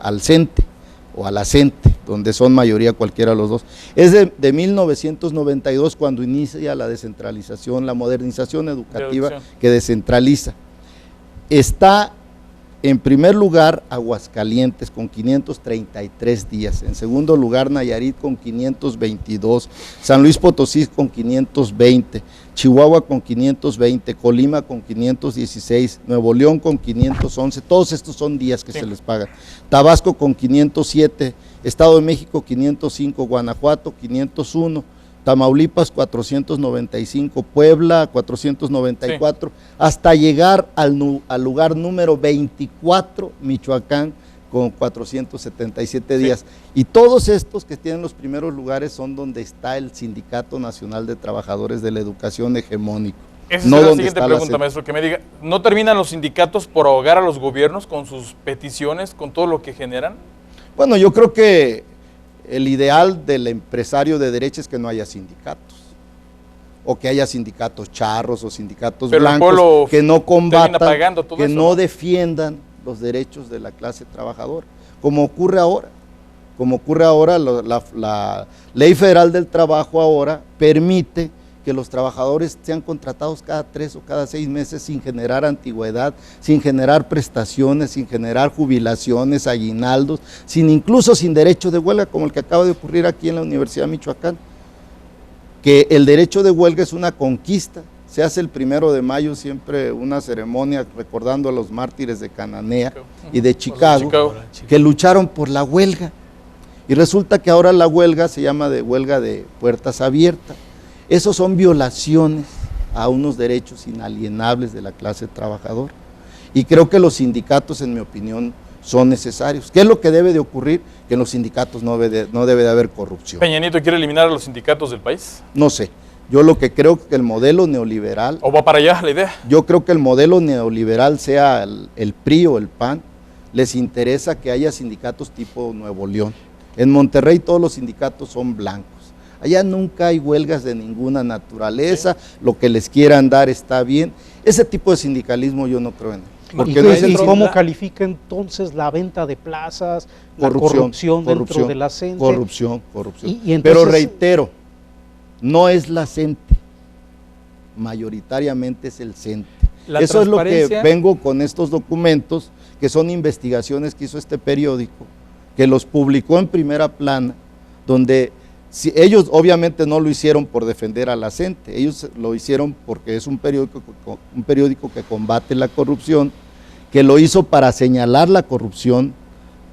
al CENTE o a la CENTE, donde son mayoría cualquiera de los dos. Es de 1992 cuando inicia la descentralización, la modernización educativa que descentraliza. Está en primer lugar Aguascalientes con 533 días, en segundo lugar Nayarit con 522, San Luis Potosí con 520, Chihuahua con 520, Colima con 516, Nuevo León con 511, todos estos son días que se les pagan. Tabasco con 507, Estado de México 505, Guanajuato 501, Tamaulipas 495, Puebla 494, hasta llegar al lugar número 24, Michoacán, con 477 días. Y todos estos que tienen los primeros lugares son donde está el Sindicato Nacional de Trabajadores de la Educación hegemónico. Esa es la siguiente pregunta, maestro, que me diga, ¿no terminan los sindicatos por ahogar a los gobiernos con sus peticiones, con todo lo que generan? Bueno, yo creo que el ideal del empresario de derecha es que no haya sindicatos, o que haya sindicatos charros o sindicatos blancos que no combatan, que no defiendan los derechos de la clase trabajadora, como ocurre ahora. La Ley Federal del Trabajo ahora permite que los trabajadores sean contratados cada 3 o cada 6 meses sin generar antigüedad, sin generar prestaciones, sin generar jubilaciones, aguinaldos, incluso sin derecho de huelga, como el que acaba de ocurrir aquí en la Universidad de Michoacán, que el derecho de huelga es una conquista. Se hace el 1 de mayo siempre una ceremonia recordando a los mártires de Cananea y de Chicago, que lucharon por la huelga. Y resulta que ahora la huelga se llama de huelga de puertas abiertas. Esos son violaciones a unos derechos inalienables de la clase trabajadora. Y creo que los sindicatos, en mi opinión, son necesarios. ¿Qué es lo que debe de ocurrir? Que en los sindicatos no debe de haber corrupción. ¿Peña Nieto quiere eliminar a los sindicatos del país? No sé. Yo lo que creo que el modelo neoliberal... ¿O va para allá la idea? Yo creo que el modelo neoliberal, sea el PRI o el PAN, les interesa que haya sindicatos tipo Nuevo León. En Monterrey todos los sindicatos son blancos. Allá nunca hay huelgas de ninguna naturaleza, lo que les quieran dar está bien. Ese tipo de sindicalismo yo no creo en él. Porque no es ¿y cómo califica entonces la venta de plazas, la corrupción dentro de la CENTE? Corrupción. Y entonces, pero reitero, no es la CENTE, mayoritariamente es el CENTE. Eso es lo que vengo con estos documentos, que son investigaciones que hizo este periódico, que los publicó en primera plana, donde ellos obviamente no lo hicieron por defender a la CENTE, ellos lo hicieron porque es un periódico que combate la corrupción, que lo hizo para señalar la corrupción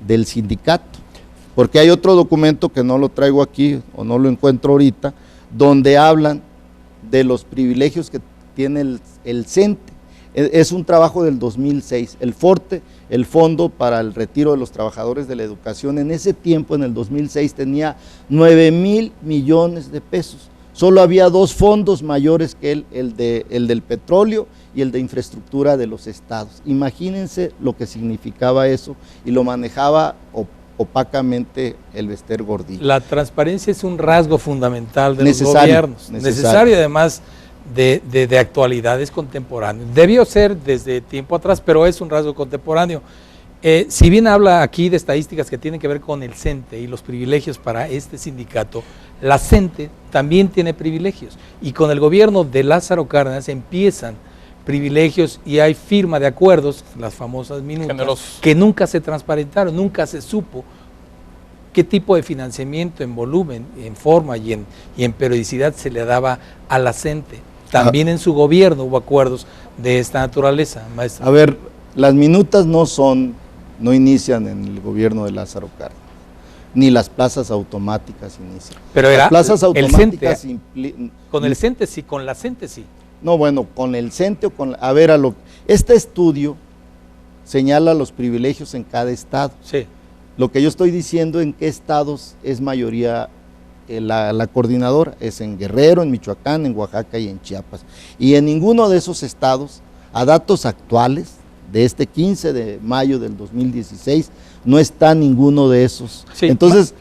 del sindicato. Porque hay otro documento que no lo traigo aquí o no lo encuentro ahorita, donde hablan de los privilegios que tiene el CENTE. Es un trabajo del 2006, el FORTE, el Fondo para el Retiro de los Trabajadores de la Educación, en ese tiempo, en el 2006, tenía 9,000 millones de pesos. Solo había dos fondos mayores que el del petróleo y el de infraestructura de los estados. Imagínense lo que significaba eso, y lo manejaba opacamente el Bester Gordillo. La transparencia es un rasgo fundamental de los gobiernos, necesario además de actualidades contemporáneas. Debió ser desde tiempo atrás, pero es un rasgo contemporáneo. Si bien habla aquí de estadísticas que tienen que ver con el CENTE y los privilegios para este sindicato, la CENTE también tiene privilegios, y con el gobierno de Lázaro Cárdenas empiezan privilegios y hay firma de acuerdos, las famosas minutas, generosos, que nunca se transparentaron, nunca se supo qué tipo de financiamiento en volumen, en forma y en periodicidad se le daba a la CENTE. También en su gobierno hubo acuerdos de esta naturaleza, maestro. A ver, las minutas no inician en el gobierno de Lázaro Cárdenas, ni las plazas automáticas inician. Pero era las plazas automáticas el CENTE, con el CENTE sí, con la CENTE sí. No, bueno, con el CENTE o con... este estudio señala los privilegios en cada estado. Sí. Lo que yo estoy diciendo, en qué estados es mayoría la coordinadora, es en Guerrero, en Michoacán, en Oaxaca y en Chiapas. Y en ninguno de esos estados, a datos actuales, de este 15 de mayo del 2016, no está ninguno de esos. Sí. Entonces,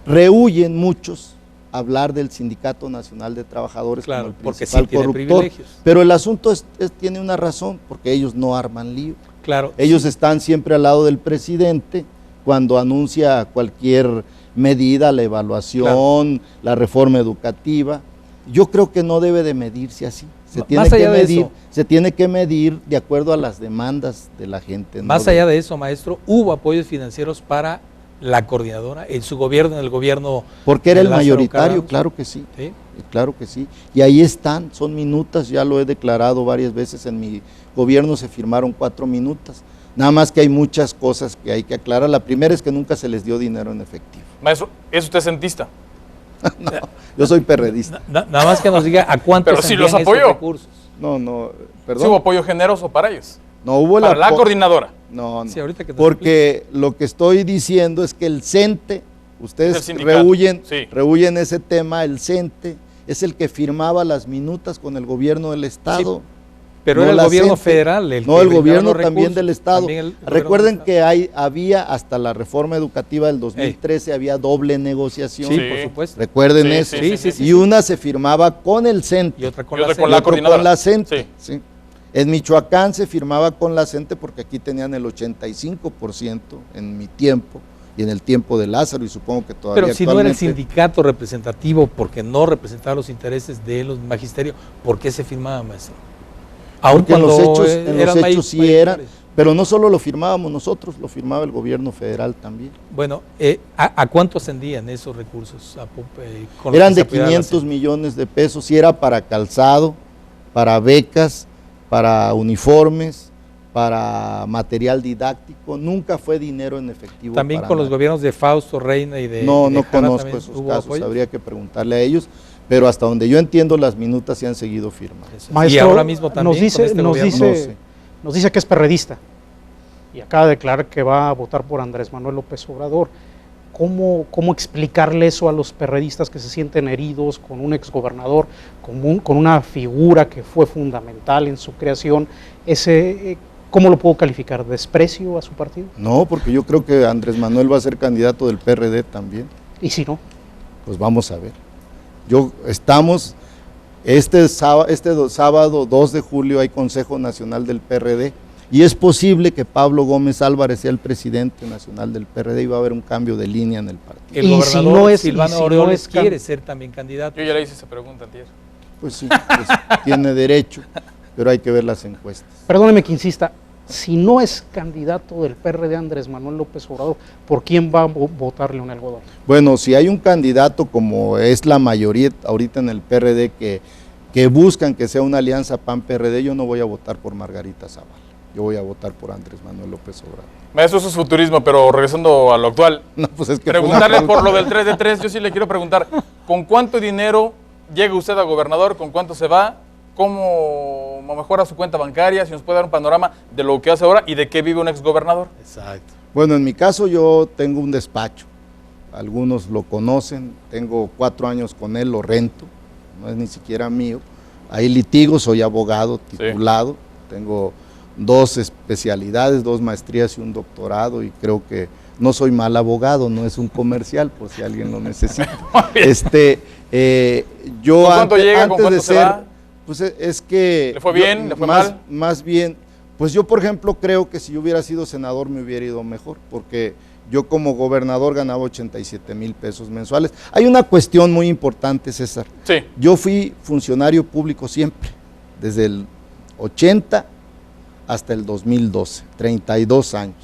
rehuyen muchos hablar del Sindicato Nacional de Trabajadores, claro, como el porque principal sí corruptor, privilegios. Pero el asunto tiene una razón, porque ellos no arman lío. Claro. Ellos están siempre al lado del presidente cuando anuncia cualquier medida, la evaluación, claro, la reforma educativa. Yo creo que no debe de medirse así. Se tiene que medir de acuerdo a las demandas de la gente. Más allá de eso, maestro, hubo apoyos financieros para la coordinadora en su gobierno, en el gobierno. Porque era el mayoritario, claro que sí, ¿sí? Claro que sí. Y ahí están, son minutas, ya lo he declarado varias veces, en mi gobierno se firmaron 4 minutas. Nada más que hay muchas cosas que hay que aclarar. La primera es que nunca se les dio dinero en efectivo. Maestro, ¿es usted centista? No, yo soy perredista. Nada más que nos diga a cuántos pero si los apoyó. Recursos. No, perdón. ¿Sí hubo apoyo generoso para ellos? No hubo para la coordinadora. No, sí, ahorita que porque lo que estoy diciendo es que el CENTE, ustedes rehuyen ese tema, el CENTE es el que firmaba las minutas con el gobierno del Estado. Sí, pero era el gobierno federal. El gobierno también del Estado. Recuerden que había hasta la reforma educativa del 2013, había doble negociación. Sí, por supuesto. Recuerden eso. Y una se firmaba con el CENTE. Y otra con la CENTE. Sí. En Michoacán se firmaba con la CENTE porque aquí tenían el 85% en mi tiempo y en el tiempo de Lázaro, y supongo que todavía. Pero si no era el sindicato representativo porque no representaba los intereses de los magisterios, ¿por qué se firmaba, maestro? Porque en los hechos sí era, pero no solo lo firmábamos nosotros, lo firmaba el gobierno federal también. Bueno, ¿a cuánto ascendían esos recursos? Eran de 500 millones de pesos, y era para calzado, para becas, para uniformes, para material didáctico, nunca fue dinero en efectivo. También para con los nada. gobiernos de Fausto Reina y de No, y de no Jara conozco también esos hubo casos, apoyo. habría que preguntarle a ellos, pero hasta donde yo entiendo las minutas se han seguido firmando. Eso. Maestro, y ahora mismo también nos dice, con este nos, gobierno. dice, No sé. nos dice que es perredista y acaba de declarar que va a votar por Andrés Manuel López Obrador. ¿Cómo explicarle eso a los perredistas que se sienten heridos con un exgobernador, con una figura que fue fundamental en su creación? ¿Cómo lo puedo calificar? ¿Desprecio a su partido? No, porque yo creo que Andrés Manuel va a ser candidato del PRD también. ¿Y si no? Pues vamos a ver. Este sábado 2 de julio hay Consejo Nacional del PRD y es posible que Pablo Gómez Álvarez sea el presidente nacional del PRD y va a haber un cambio de línea en el partido. El Y si gobernador no es- Silvano y si no Aureoles es quiere ser también candidato. Yo ya le hice esa pregunta antier. Pues sí, pues tiene derecho, pero hay que ver las encuestas. Perdóneme que insista, si no es candidato del PRD Andrés Manuel López Obrador, ¿por quién va a votar Leonel Godoy? Bueno, si hay un candidato como es la mayoría ahorita en el PRD que buscan que sea una alianza PAN-PRD, yo no voy a votar por Margarita Zavala, yo voy a votar por Andrés Manuel López Obrador. Maestro, eso es futurismo, pero regresando a lo actual, No, pues es que preguntarle por lo del 3 de 3, yo sí le quiero preguntar, ¿con cuánto dinero llega usted a gobernador? ¿Con cuánto se va? ¿Cómo mejora su cuenta bancaria? Si nos puede dar un panorama de lo que hace ahora y de qué vive un exgobernador. Exacto. Bueno, en mi caso yo tengo un despacho, algunos lo conocen, tengo 4 años con él, lo rento, no es ni siquiera mío. Hay litigo, soy abogado titulado, tengo 2 especialidades, 2 maestrías y un doctorado y creo que no soy mal abogado, no es un comercial por si alguien lo necesita. Yo ¿Con cuánto llega? antes ¿Con cuánto de se ser, va? pues es que... ¿Le fue bien? ¿Le fue mal? Más bien, pues yo por ejemplo creo que si yo hubiera sido senador me hubiera ido mejor, porque yo como gobernador ganaba 87,000 pesos mensuales. Hay una cuestión muy importante, César. Sí. Yo fui funcionario público siempre, desde el 80 hasta el 2012, 32 años.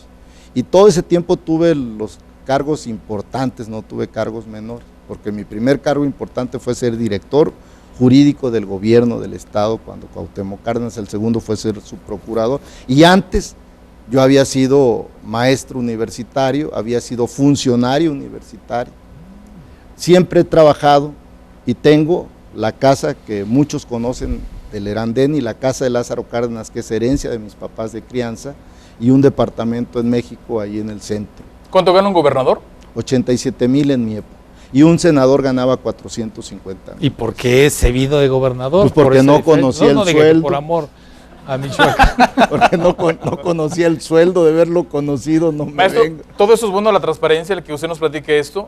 Y todo ese tiempo tuve los cargos importantes, no tuve cargos menores, porque mi primer cargo importante fue ser director jurídico del gobierno del estado, cuando Cuauhtémoc Cárdenas, el segundo fue ser su procurador, y antes yo había sido maestro universitario, había sido funcionario universitario, siempre he trabajado y tengo la casa que muchos conocen del Erandén y la casa de Lázaro Cárdenas, que es herencia de mis papás de crianza, y un departamento en México, ahí en el centro. ¿Cuánto gana un gobernador? 87,000 en mi época. Y un senador ganaba 450,000. ¿Y por qué se vino de gobernador? Pues porque Por esa no diferencia. conocía el diga que sueldo. por amor a Michoacán. Porque no conocía el sueldo, de haberlo conocido no me Maestro, vengo. todo eso es bueno, la transparencia, el que usted nos platique esto.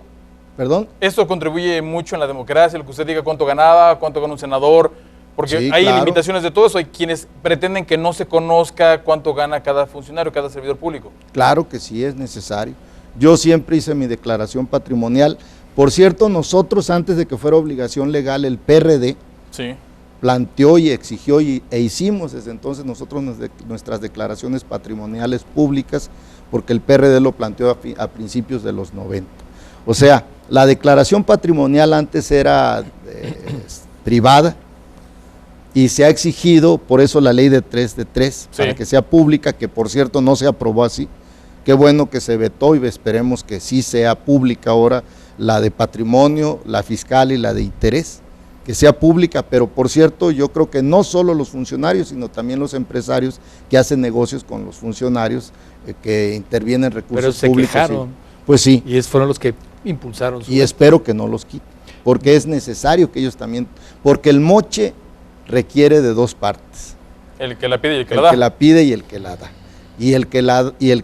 ¿Perdón? Esto contribuye mucho en la democracia, el que usted diga cuánto ganaba, cuánto gana un senador, porque Sí, hay claro. limitaciones de todo eso, hay quienes pretenden que no se conozca cuánto gana cada funcionario, cada servidor público. Claro que sí es necesario. Yo siempre hice mi declaración patrimonial. Por cierto, nosotros antes de que fuera obligación legal, el PRD Sí. planteó y exigió e hicimos desde entonces nosotros nuestras declaraciones patrimoniales públicas, porque el PRD lo planteó a principios de los 90. O sea, la declaración patrimonial antes era privada y se ha exigido, por eso la ley de 3 de 3, Sí. para que sea pública, que por cierto no se aprobó así. Qué bueno que se vetó y esperemos que sí sea pública ahora la de patrimonio, la fiscal y la de interés, que sea pública, pero por cierto yo creo que no solo los funcionarios, sino también los empresarios que hacen negocios con los funcionarios que intervienen recursos Pero se públicos. quejaron. Pues sí, Y fueron los que impulsaron su y espero que no los quiten, porque es necesario que ellos también, porque el moche requiere de 2 partes, El que la pide y el que el la da. que la pide y el que la da. Y el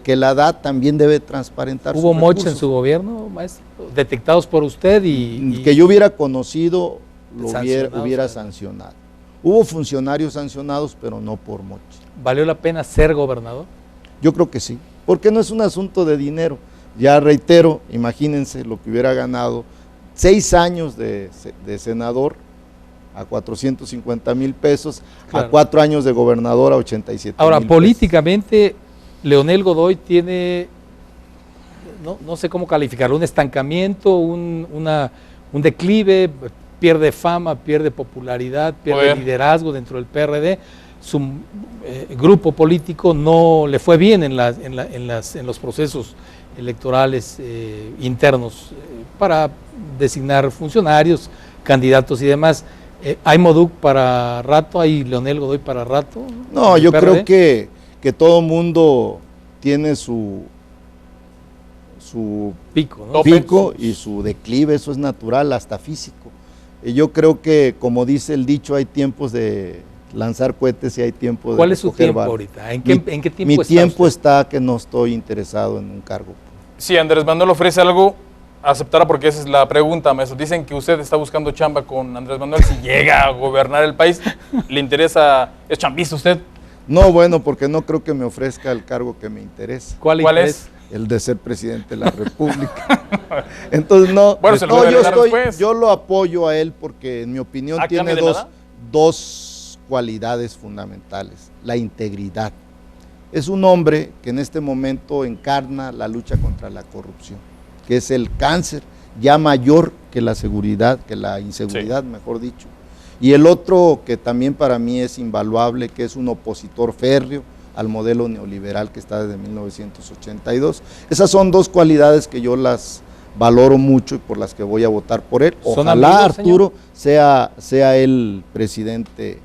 que la da también debe transparentar ¿Hubo sus moche en recursos. su gobierno, maestro? Detectados por usted y Que yo hubiera conocido, lo Sancionados, hubiera ¿no? sancionado. Hubo funcionarios sancionados, pero no por moche. ¿valió la pena ser gobernador? Yo creo que sí, porque no es un asunto de dinero. Ya reitero, imagínense lo que hubiera ganado 6 años de senador a 450,000 pesos, Claro. a 4 años de gobernador a 87,000 Ahora, pesos. políticamente, Leonel Godoy tiene, no sé cómo calificarlo, un estancamiento, un declive, pierde fama, pierde popularidad, pierde Poder. liderazgo dentro del PRD. su grupo político no le fue bien en los procesos electorales internos para designar funcionarios, candidatos y demás. ¿Hay Moduc para rato? ¿Hay Leonel Godoy para rato? No, yo creo que todo mundo tiene su pico, ¿no? pico y su declive, eso es natural, hasta físico. Yo creo que, como dice el dicho, hay tiempos de lanzar cohetes y hay tiempo de ¿Cuál es su recoger tiempo balas. ahorita? ¿En qué tiempo Mi está tiempo usted? está que no estoy interesado en un cargo. Si Andrés Manuel ofrece algo, aceptará, porque esa es la pregunta, maestro. Dicen que usted está buscando chamba con Andrés Manuel. Si llega a gobernar el país, ¿le interesa? ¿Es chambista usted? No, bueno, porque no creo que me ofrezca el cargo que me interesa. ¿Cuál es? El de ser presidente de la República. Entonces, no, Bueno, se lo no, voy a dar después. yo lo apoyo a él porque, en mi opinión, ¿A tiene cambio de nada? dos cualidades fundamentales. La integridad. Es un hombre que en este momento encarna la lucha contra la corrupción, que es el cáncer ya mayor que la seguridad, que la inseguridad, mejor dicho. Y el otro que también para mí es invaluable, que es un opositor férreo al modelo neoliberal que está desde 1982. Esas son dos cualidades que yo las valoro mucho y por las que voy a votar por él. ¿Son Ojalá amigos, Arturo sea el presidente,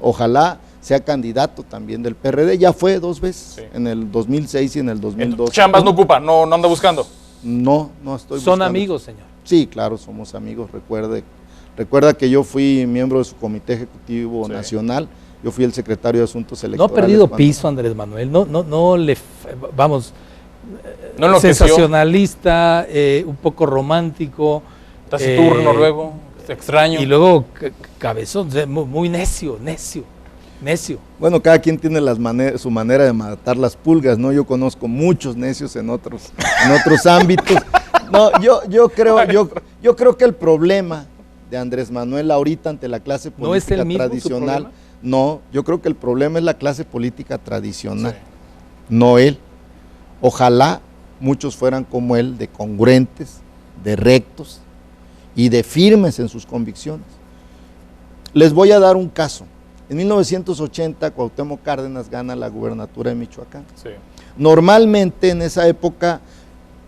ojalá sea candidato también del PRD, ya fue 2 veces, en el 2006 y en el 2012. Chambas no ocupa, no anda buscando. No estoy buscando. ¿Son amigos, señor? Sí, claro, somos amigos. Recuerda que yo fui miembro de su comité ejecutivo nacional. Yo fui el secretario de Asuntos No Electorales. ha perdido piso Andrés Manuel, vamos, No enloqueció. sensacionalista, un poco romántico. Taciturno luego, extraño. Y luego cabezón, muy necio. Bueno, cada quien tiene su manera de matar las pulgas, ¿no? Yo conozco muchos necios en otros ámbitos. No, yo creo que el problema de Andrés Manuel ahorita ante la clase ¿No es política el mismo su tradicional, problema? no, yo creo que el problema es la clase política tradicional, no él. Ojalá muchos fueran como él, de congruentes, de rectos y de firmes en sus convicciones. Les voy a dar un caso. En 1980 Cuauhtémoc Cárdenas gana la gubernatura de Michoacán. Sí. Normalmente en esa época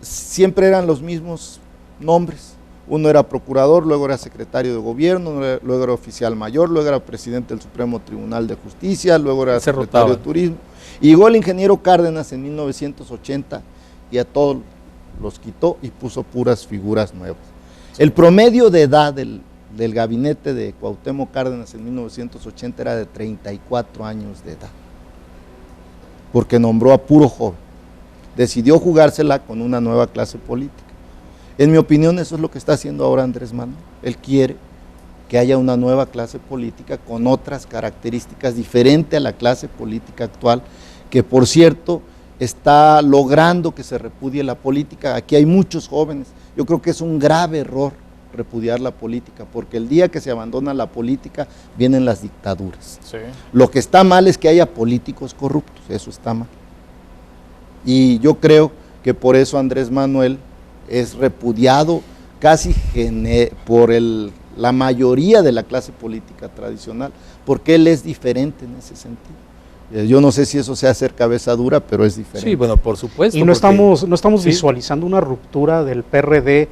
siempre eran los mismos nombres. Uno era procurador, luego era secretario de gobierno, luego era oficial mayor, luego era presidente del Supremo Tribunal de Justicia, luego era secretario de Turismo. Y llegó el ingeniero Cárdenas en 1980 y a todos los quitó y puso puras figuras nuevas. El promedio de edad del gabinete de Cuauhtémoc Cárdenas en 1980 era de 34 años de edad, porque nombró a puro joven. Decidió jugársela con una nueva clase política. En mi opinión, eso es lo que está haciendo ahora Andrés Manuel. Él quiere que haya una nueva clase política con otras características diferentes a la clase política actual, que por cierto está logrando que se repudie la política. Aquí hay muchos jóvenes. Yo creo que es un grave error repudiar la política, porque el día que se abandona la política vienen las dictaduras. Sí. Lo que está mal es que haya políticos corruptos, eso está mal. Y yo creo que por eso Andrés Manuel es repudiado casi por la mayoría de la clase política tradicional, porque él es diferente en ese sentido. Yo no sé si eso sea hacer cabeza dura, pero es diferente. Sí, bueno, por supuesto. Y no estamos sí. visualizando una ruptura del PRD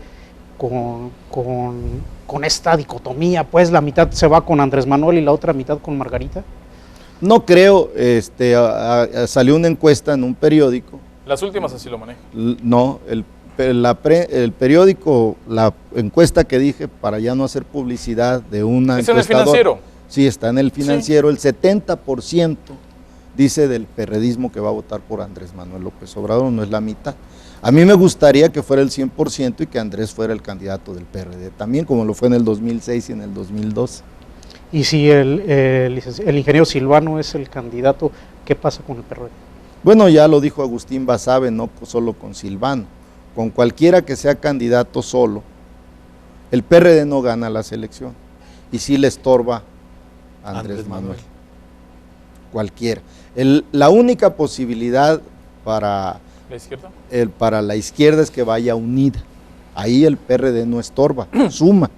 con esta dicotomía, pues la mitad se va con Andrés Manuel y la otra mitad con Margarita. No creo, salió una encuesta en un periódico. Las últimas así lo manejan. No, el periódico, la encuesta que dije, para ya no hacer publicidad de una ¿Es en el Financiero? Sí, está en el Financiero. Sí. El 70% dice del perredismo que va a votar por Andrés Manuel López Obrador, no es la mitad. A mí me gustaría que fuera el 100% y que Andrés fuera el candidato del PRD, también como lo fue en el 2006 y en el 2012. Y si el ingeniero Silvano es el candidato, ¿qué pasa con el PRD? Bueno, ya lo dijo Agustín Basabe, no solo con Silvano, con cualquiera que sea candidato solo, el PRD no gana la selección y sí le estorba a Andrés Manuel. Cualquiera. La única posibilidad para la izquierda es que vaya unida. Ahí el PRD no estorba, suma.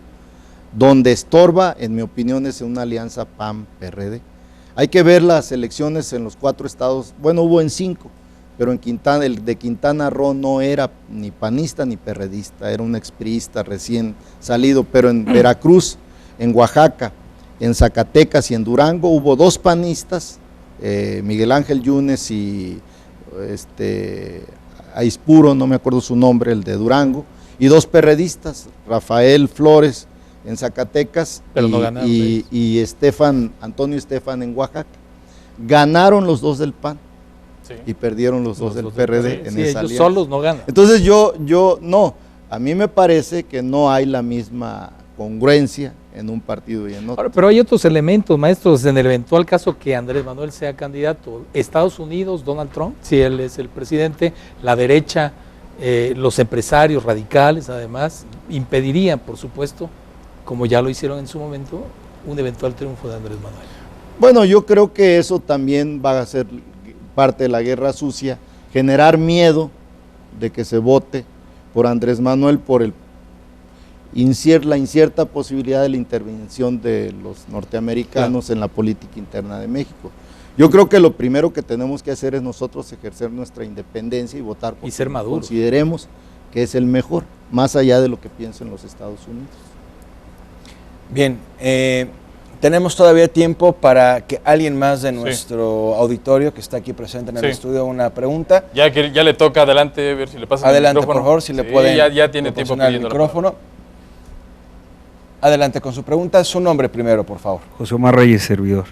Donde estorba, en mi opinión, es una alianza PAN-PRD. Hay que ver las elecciones en los 4 estados, bueno, hubo en 5, pero en Quintana, el de Quintana Roo no era ni panista ni perredista, era un expriista recién salido, pero en Veracruz, en Oaxaca, en Zacatecas y en Durango hubo 2 panistas, Miguel Ángel Yunes y Aispuro, no me acuerdo su nombre, el de Durango, y 2 perredistas, Rafael Flores en Zacatecas y Antonio Estefan en Oaxaca. Ganaron los 2 del PAN, sí, y perdieron los 2 del PRD en esa alianza. Ellos solos no ganan. Entonces no, a mí me parece que no hay la misma congruencia en un partido y en otro. Ahora, pero hay otros elementos, maestros, en el eventual caso que Andrés Manuel sea candidato. Estados Unidos, Donald Trump, si él es el presidente, la derecha, los empresarios radicales, además, impedirían, por supuesto, como ya lo hicieron en su momento, un eventual triunfo de Andrés Manuel. Bueno, yo creo que eso también va a ser parte de la guerra sucia, generar miedo de que se vote por Andrés Manuel por la incierta posibilidad de la intervención de los norteamericanos en la política interna de México. Yo creo que lo primero que tenemos que hacer es nosotros ejercer nuestra independencia y votar por y ser maduros. Consideremos que es el mejor, más allá de lo que piensen los Estados Unidos. Bien, tenemos todavía tiempo para que alguien más de nuestro auditorio que está aquí presente en el estudio una pregunta. Ya le toca, adelante, a ver si le pasa el micrófono. Por favor, si le pueden ya tiene tiempo pidiendo el micrófono. Adelante con su pregunta, su nombre primero, por favor. José Omar Reyes, servidor.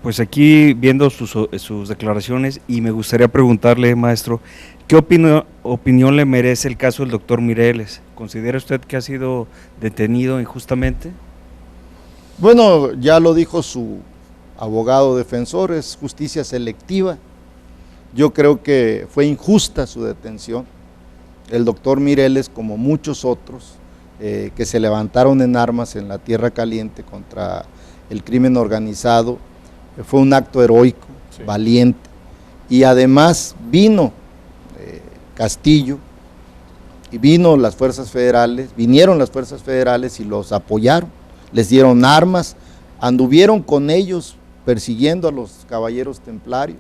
Pues aquí viendo sus declaraciones y me gustaría preguntarle, maestro, ¿qué opinión le merece el caso del doctor Mireles? ¿Considera usted que ha sido detenido injustamente? Bueno, ya lo dijo su abogado defensor, es justicia selectiva. Yo creo que fue injusta su detención. El doctor Mireles, como muchos otros, que se levantaron en armas en la Tierra Caliente contra el crimen organizado, fue un acto heroico, valiente, y además vino Castillo y vinieron las fuerzas federales y los apoyaron, les dieron armas, anduvieron con ellos persiguiendo a los caballeros templarios,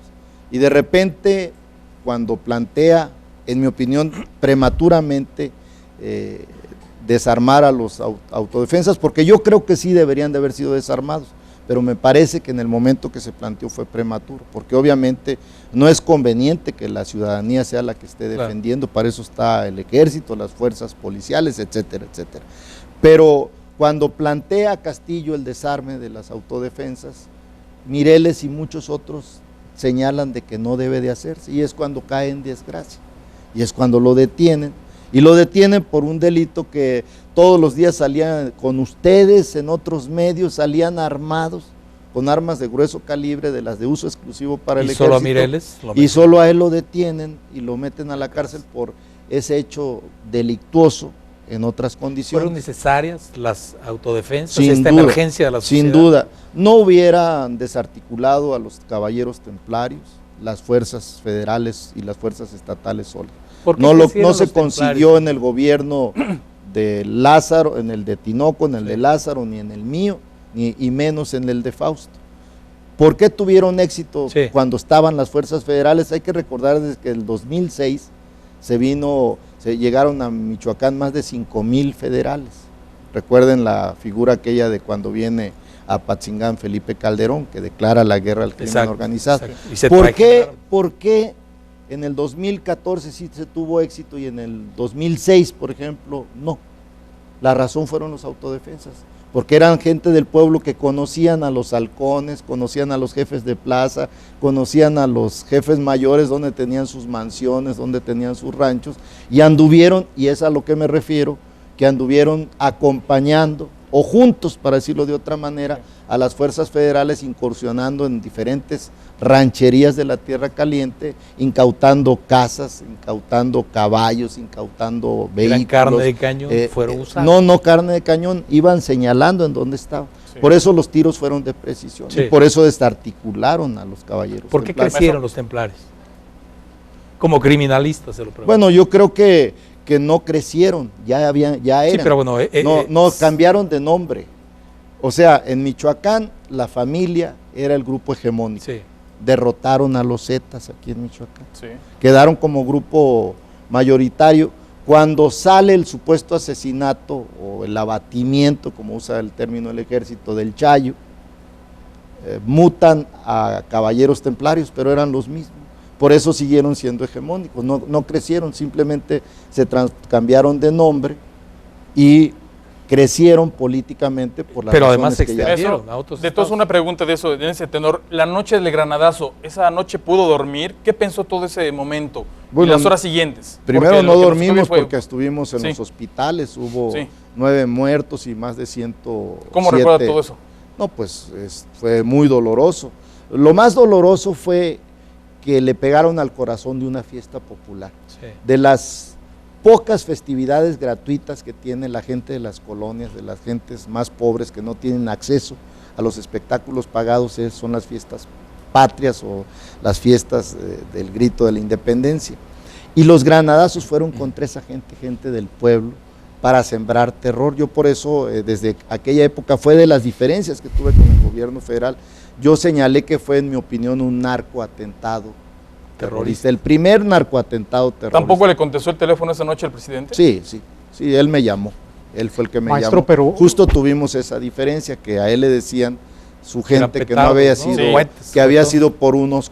y de repente cuando plantea, en mi opinión, prematuramente desarmar a los autodefensas, porque yo creo que sí deberían de haber sido desarmados, pero me parece que en el momento que se planteó fue prematuro, porque obviamente no es conveniente que la ciudadanía sea la que esté defendiendo, para eso está el ejército, las fuerzas policiales, etcétera, etcétera. Pero cuando plantea Castillo el desarme de las autodefensas, Mireles y muchos otros señalan de que no debe de hacerse, y es cuando cae en desgracia, y es cuando lo detienen, y lo detienen por un delito que todos los días salían con ustedes, en otros medios salían armados, con armas de grueso calibre, de las de uso exclusivo para el ejército. ¿Y solo a Mireles? Y solo a él lo detienen y lo meten a la cárcel por ese hecho delictuoso en otras condiciones. ¿Fueron necesarias las autodefensas, sin esta duda, emergencia de la sociedad? Sin duda, no hubieran desarticulado a los caballeros templarios, las fuerzas federales y las fuerzas estatales solas. No se consiguió en el gobierno de Lázaro, en el de Tinoco, en el de Lázaro, ni en el mío, y menos en el de Fausto. ¿Por qué tuvieron éxito cuando estaban las fuerzas federales? Hay que recordar desde que el 2006 se llegaron a Michoacán más de 5,000 federales. Recuerden la figura aquella de cuando viene a Apatzingán Felipe Calderón, que declara la guerra al crimen organizado. ¿Por qué en el 2014 sí se tuvo éxito y en el 2006, por ejemplo, no? La razón fueron los autodefensas, porque eran gente del pueblo que conocían a los halcones, conocían a los jefes de plaza, conocían a los jefes mayores donde tenían sus mansiones, donde tenían sus ranchos, y anduvieron, y es a lo que me refiero, que anduvieron acompañando, o juntos, para decirlo de otra manera, a las fuerzas federales, incursionando en diferentes rancherías de la Tierra Caliente, incautando casas, incautando caballos, incautando vehículos. ¿Carne de cañón fueron usadas? No carne de cañón, iban señalando en dónde estaban. Por eso los tiros fueron de precisión, y por eso desarticularon a los caballeros. ¿Por qué crecieron los templarios? Como criminalistas, se lo pregunto. Bueno, yo creo que no crecieron, ya eran. Sí, pero bueno, no cambiaron de nombre. O sea, en Michoacán la familia era el grupo hegemónico. Sí. Derrotaron a los Zetas aquí en Michoacán. Sí. Quedaron como grupo mayoritario. Cuando sale el supuesto asesinato o el abatimiento, como usa el término el ejército, del Chayo, mutan a caballeros templarios, pero eran los mismos. Por eso siguieron siendo hegemónicos, no crecieron, simplemente se cambiaron de nombre y crecieron políticamente por las Pero además razones que ya extendieron a otros De todos, estados. una pregunta de eso, en ese tenor. La noche del granadazo, ¿esa noche pudo dormir? ¿Qué pensó todo ese momento Bueno, y las horas siguientes? Primero Porque lo no que nos dormimos fue- porque estuvimos en Sí. los hospitales, hubo Sí. 9 muertos y más de 107. ¿Cómo recuerda todo eso? No, pues fue muy doloroso. Lo más doloroso fue que le pegaron al corazón de una fiesta popular. Sí. De las pocas festividades gratuitas que tiene la gente de las colonias, de las gentes más pobres que no tienen acceso a los espectáculos pagados, son las fiestas patrias o las fiestas del grito de la independencia. Y los granadazos fueron contra esa gente del pueblo, para sembrar terror. Yo por eso, desde aquella época, fue de las diferencias que tuve con el gobierno federal. Yo señalé que fue, en mi opinión, un narcoatentado terrorista, el primer narcoatentado terrorista. ¿Tampoco le contestó el teléfono esa noche al presidente? Sí, él me llamó, él fue el que me Maestro, llamó. pero- Justo tuvimos esa diferencia, que a él le decían su Que eran gente que no petardos, había ¿no? sido, Sí. Cohetes, que había sobre todo. sido por unos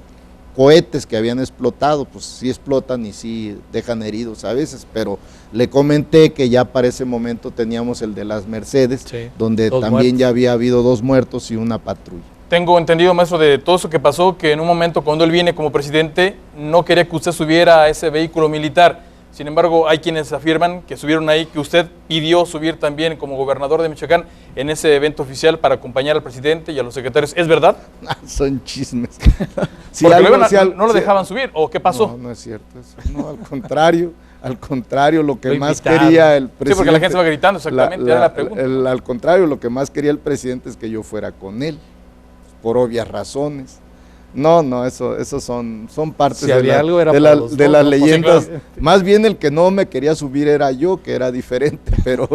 cohetes que habían explotado, pues sí explotan y sí dejan heridos a veces, pero le comenté que ya para ese momento teníamos el de las Mercedes, Sí, donde 2 también muertos. ya había habido 2 muertos y una patrulla. Tengo entendido, maestro, de todo eso que pasó, que en un momento cuando él viene como presidente no quería que usted subiera a ese vehículo militar. Sin embargo, hay quienes afirman que subieron ahí, que usted pidió subir también como gobernador de Michoacán en ese evento oficial para acompañar al presidente y a los secretarios. ¿Es verdad? Son chismes. Si Porque algo- luego si al- no lo si- dejaban subir, ¿o qué pasó? No, no es cierto eso. No, al contrario, lo que Lo más invitaron. quería el presidente. Sí, porque la gente va gritando, exactamente, era la pregunta. Al contrario, lo que más quería el presidente es que yo fuera con él, por obvias razones. No, eso son partes Si de, había algo era de para la- los de dos, las ¿no? leyendas. Sí, Más bien el que no me quería subir era yo, que era diferente, pero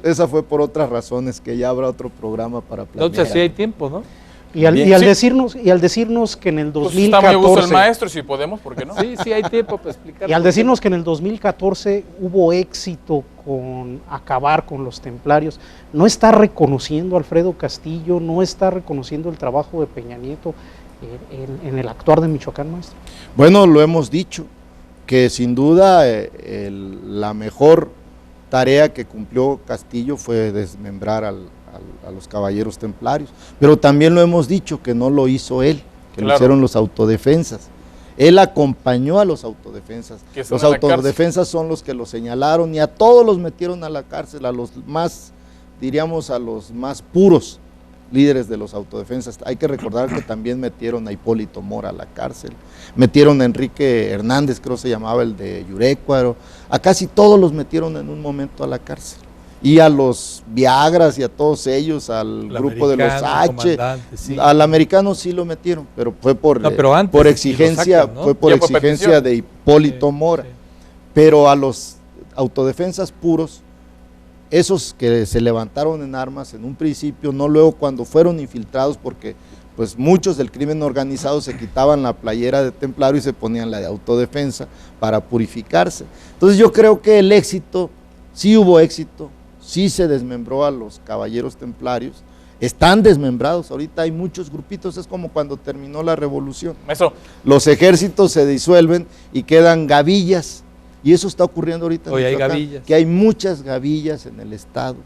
esa fue por otras razones, que ya habrá otro programa para planear. Entonces sí hay tiempo, ¿no? Y al, Bien, y al sí. decirnos que en el Pues está muy a gusto el 2014 maestro, si podemos, ¿por qué no? Sí, sí hay tiempo para explicar. y al decirnos que en el 2014 hubo éxito con acabar con los templarios, ¿no está reconociendo Alfredo Castillo, no está reconociendo el trabajo de Peña Nieto en el actuar de Michoacán, maestro? Bueno, lo hemos dicho, que sin duda la mejor tarea que cumplió Castillo fue desmembrar a los caballeros templarios, pero también lo hemos dicho que no lo hizo él, que lo Claro. hicieron los autodefensas. Él acompañó a los autodefensas. Que están Los en la cárcel. autodefensas son los que lo señalaron y a todos los metieron a la cárcel, a los más, diríamos, a los más puros líderes de los autodefensas. Hay que recordar que también metieron a Hipólito Mora a la cárcel, metieron a Enrique Hernández, creo se llamaba, el de Yurecuaro, a casi todos los metieron en un momento a la cárcel. Y a los Viagras y a todos ellos, al El grupo de los americano, H, comandante, sí. al americano sí lo metieron, pero fue por, No, pero antes por sí lo exigencia, sacan, ¿no? fue por Ya por exigencia petición. de Hipólito Sí, Mora. sí. Pero a los autodefensas puros, esos que se levantaron en armas en un principio, no luego cuando fueron infiltrados, porque pues muchos del crimen organizado se quitaban la playera de templario y se ponían la de autodefensa para purificarse. Entonces yo creo que el éxito, sí hubo éxito, sí se desmembró a los caballeros templarios, están desmembrados, ahorita hay muchos grupitos, es como cuando terminó la revolución. Maestro, Los ejércitos se disuelven y quedan gavillas, y eso está ocurriendo ahorita en Hoy hay Michoacán, gavillas. que hay muchas gavillas en el estado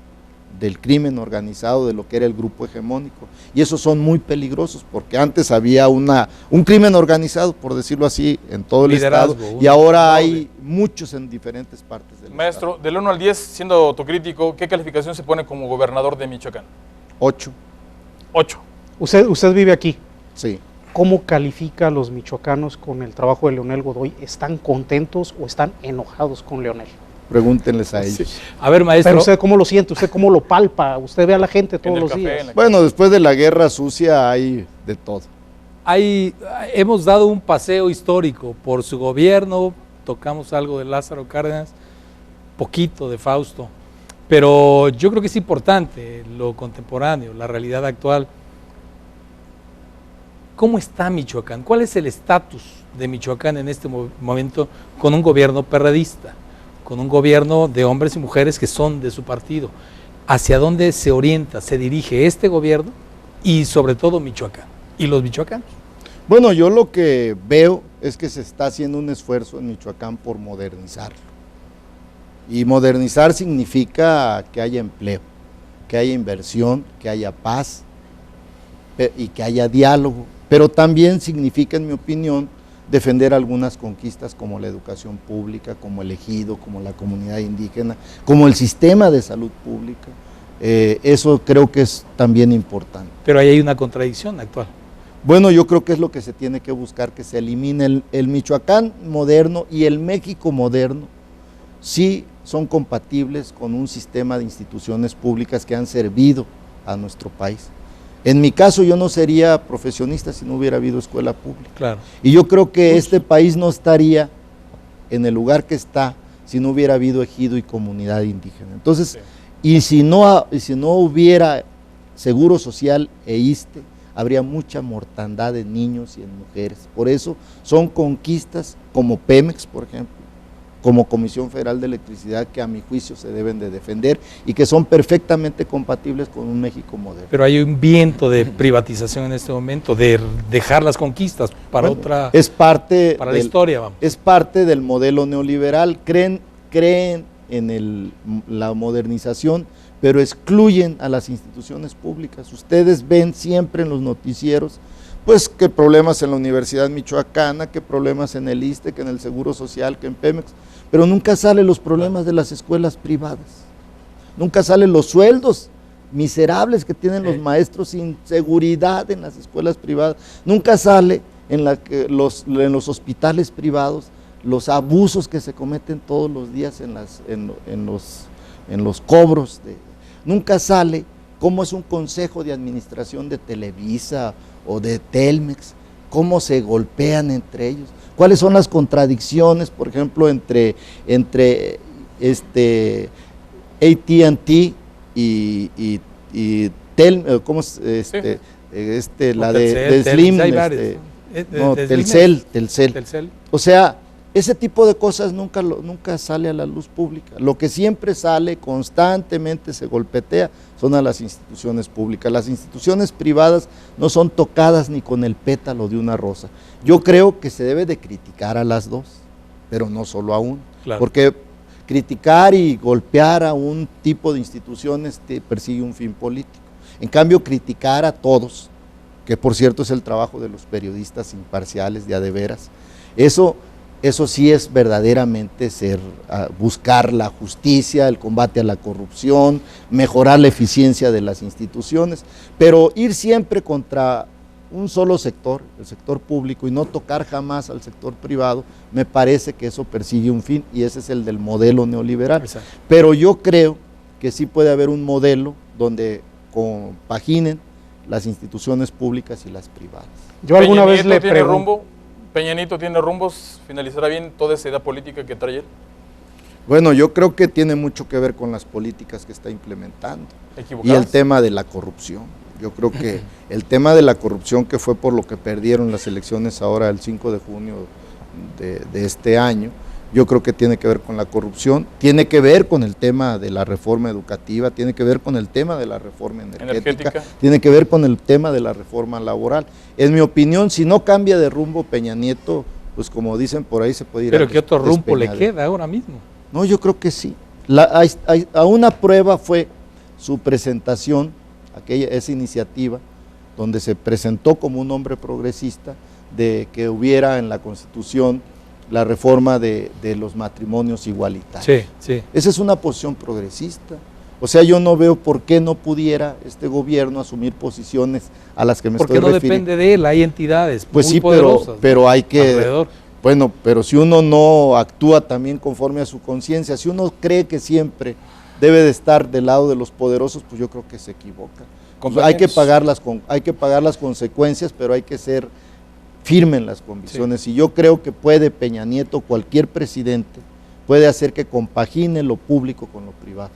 del crimen organizado, de lo que era el grupo hegemónico, y esos son muy peligrosos, porque antes había un crimen organizado, por decirlo así, en todo el Liderazgo, estado, un y ahora fraude. hay muchos en diferentes partes del maestro, estado. del 1 al 10, siendo autocrítico, ¿qué calificación se pone como gobernador de Michoacán? 8, 8. Usted vive aquí. sí. ¿Cómo califica a los michoacanos con el trabajo de Leonel Godoy? ¿Están contentos o están enojados con Leonel? Pregúntenles a ellos. Sí. A ver, maestro. Pero usted cómo lo siente, usted cómo lo palpa, usted ve a la gente todos el los café, días. en la- Bueno, después de la guerra sucia hay de todo. Hemos dado un paseo histórico por su gobierno, tocamos algo de Lázaro Cárdenas, poquito de Fausto, pero yo creo que es importante lo contemporáneo, la realidad actual. ¿Cómo está Michoacán? ¿Cuál es el estatus de Michoacán en este momento con un gobierno perredista, con un gobierno de hombres y mujeres que son de su partido? ¿Hacia dónde se orienta, se dirige este gobierno y sobre todo Michoacán y los michoacanos? Bueno, yo lo que veo es que se está haciendo un esfuerzo en Michoacán por modernizarlo. Y modernizar significa que haya empleo, que haya inversión, que haya paz y que haya diálogo. Pero también significa, en mi opinión, defender algunas conquistas como la educación pública, como el ejido, como la comunidad indígena, como el sistema de salud pública. Eso creo que es también importante. Pero ahí hay una contradicción actual. Bueno, yo creo que es lo que se tiene que buscar, que se elimine el Michoacán moderno y el México moderno, sí son compatibles con un sistema de instituciones públicas que han servido a nuestro país. En mi caso, yo no sería profesionista si no hubiera habido escuela pública. Claro. Y yo creo que este país no estaría en el lugar que está si no hubiera habido ejido y comunidad indígena. Entonces, Sí. y si no hubiera seguro social e ISSSTE, habría mucha mortandad en niños y en mujeres. Por eso son conquistas como Pemex, por ejemplo, como Comisión Federal de Electricidad, que a mi juicio se deben de defender y que son perfectamente compatibles con un México moderno. Pero hay un viento de privatización en este momento, de dejar las conquistas para Bueno, otra, es parte para la historia, vamos. Es parte del modelo neoliberal, creen en la modernización, pero excluyen a las instituciones públicas. Ustedes ven siempre en los noticieros, pues, que problemas en la Universidad Michoacana, que problemas en el ISSSTE, que en el Seguro Social, que en Pemex, pero nunca salen los problemas de las escuelas privadas, nunca salen los sueldos miserables que tienen los maestros sin seguridad en las escuelas privadas, nunca sale en los hospitales privados los abusos que se cometen todos los días en los cobros, nunca sale cómo es un consejo de administración de Televisa o de Telmex, cómo se golpean entre ellos, cuáles son las contradicciones, por ejemplo, entre AT&T y ¿cómo es? La de Slim, Telcel. O sea, ese tipo de cosas nunca sale a la luz pública. Lo que siempre sale, constantemente se golpetea, son a las instituciones públicas. Las instituciones privadas no son tocadas ni con el pétalo de una rosa. Yo creo que se debe de criticar a las dos, pero no solo a una. Claro. Porque criticar y golpear a un tipo de instituciones persigue un fin político. En cambio, criticar a todos, que por cierto es el trabajo de los periodistas imparciales de a de veras, eso sí es verdaderamente buscar la justicia, el combate a la corrupción, mejorar la eficiencia de las instituciones, pero ir siempre contra un solo sector, el sector público, y no tocar jamás al sector privado, me parece que eso persigue un fin, y ese es el del modelo neoliberal. Exacto. Pero yo creo que sí puede haber un modelo donde compaginen las instituciones públicas y las privadas. Yo alguna vez le ¿Tiene pregunto. rumbo? ¿Peña Nieto tiene rumbos? ¿Finalizará bien toda esa idea política que trae él? Bueno, yo creo que tiene mucho que ver con las políticas que está implementando y ¿Equivocadas? el tema de la corrupción. Yo creo que el tema de la corrupción, que fue por lo que perdieron las elecciones ahora el 5 de junio de este año, yo creo que tiene que ver con la corrupción, tiene que ver con el tema de la reforma educativa, tiene que ver con el tema de la reforma energética, tiene que ver con el tema de la reforma laboral. En mi opinión, si no cambia de rumbo Peña Nieto, pues como dicen por ahí, se puede ir Pero ¿qué otro rumbo le despeñadero. queda ahora mismo? No, yo creo que sí. A una prueba fue su presentación, esa iniciativa, donde se presentó como un hombre progresista, de que hubiera en la Constitución la reforma de los matrimonios igualitarios. Sí, sí. Esa es una posición progresista. O sea, yo no veo por qué no pudiera este gobierno asumir posiciones a las que me Porque estoy no refiriendo. depende de él, hay entidades Pues muy sí, poderosas, pero hay que... alrededor. Bueno, pero si uno no actúa también conforme a su conciencia, si uno cree que siempre debe de estar del lado de los poderosos, pues yo creo que se equivoca. Hay que pagar las consecuencias, pero hay que ser firme en las convicciones. Sí. Y yo creo que puede Peña Nieto, cualquier presidente, puede hacer que compagine lo público con lo privado.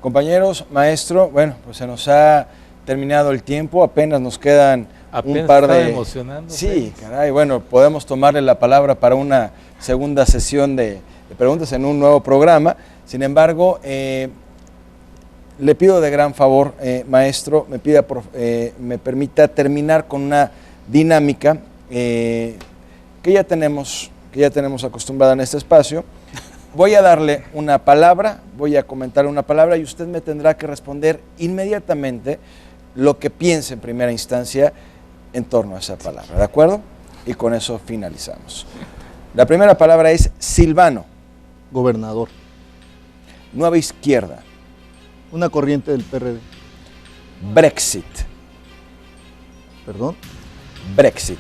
Compañeros, maestro, bueno, pues se nos ha terminado el tiempo, apenas nos quedan Apenas un par estaba de... emocionando, Sí, Félix. caray, bueno, podemos tomarle la palabra para una segunda sesión de preguntas en un nuevo programa. Sin embargo, le pido de gran favor, maestro, me permita terminar con una dinámica que ya tenemos acostumbrada en este espacio. Voy a darle una palabra, voy a comentarle una palabra y usted me tendrá que responder inmediatamente lo que piense en primera instancia en torno a esa palabra, ¿de acuerdo? Y con eso finalizamos. La primera palabra es Silvano. Gobernador. Nueva Izquierda. Una corriente del PRD. Brexit. ¿Perdón? Brexit.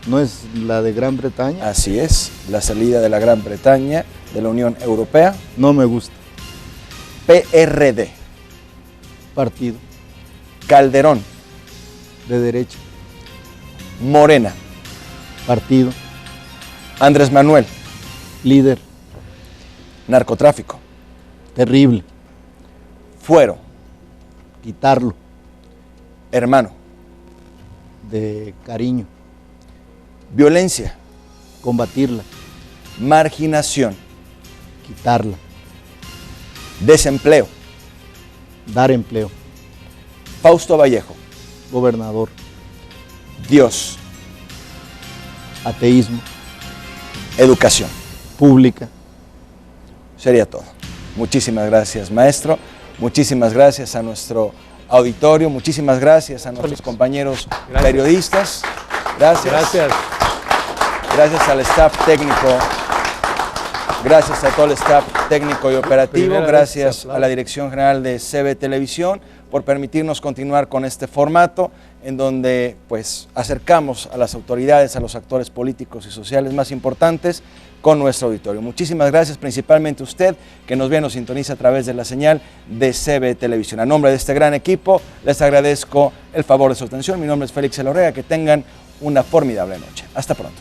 ¿No es la de Gran Bretaña? Así es, la salida de la Gran Bretaña de la Unión Europea. No me gusta. PRD. Partido. Calderón. De derecha. Morena. Partido. Andrés Manuel. Líder. Narcotráfico. Terrible. Fuero. Quitarlo. Hermano. De cariño. Violencia. Combatirla. Marginación. Quitarla. Desempleo. Dar empleo. Fausto Vallejo. Gobernador. Dios. Ateísmo. Educación. Pública. Sería todo. Muchísimas gracias, maestro. Muchísimas gracias a nuestro auditorio. Muchísimas gracias a nuestros compañeros periodistas. Gracias. Gracias. Gracias al staff técnico. Gracias a todo el staff técnico y operativo. Primera vez Gracias que a la Dirección General de CB Televisión por permitirnos continuar con este formato en donde pues acercamos a las autoridades, a los actores políticos y sociales más importantes con nuestro auditorio. Muchísimas gracias, principalmente usted que nos ve, nos sintoniza a través de la señal de CB Televisión. A nombre de este gran equipo, les agradezco el favor de su atención. Mi nombre es Félix Elorrea. Que tengan una formidable noche. Hasta pronto.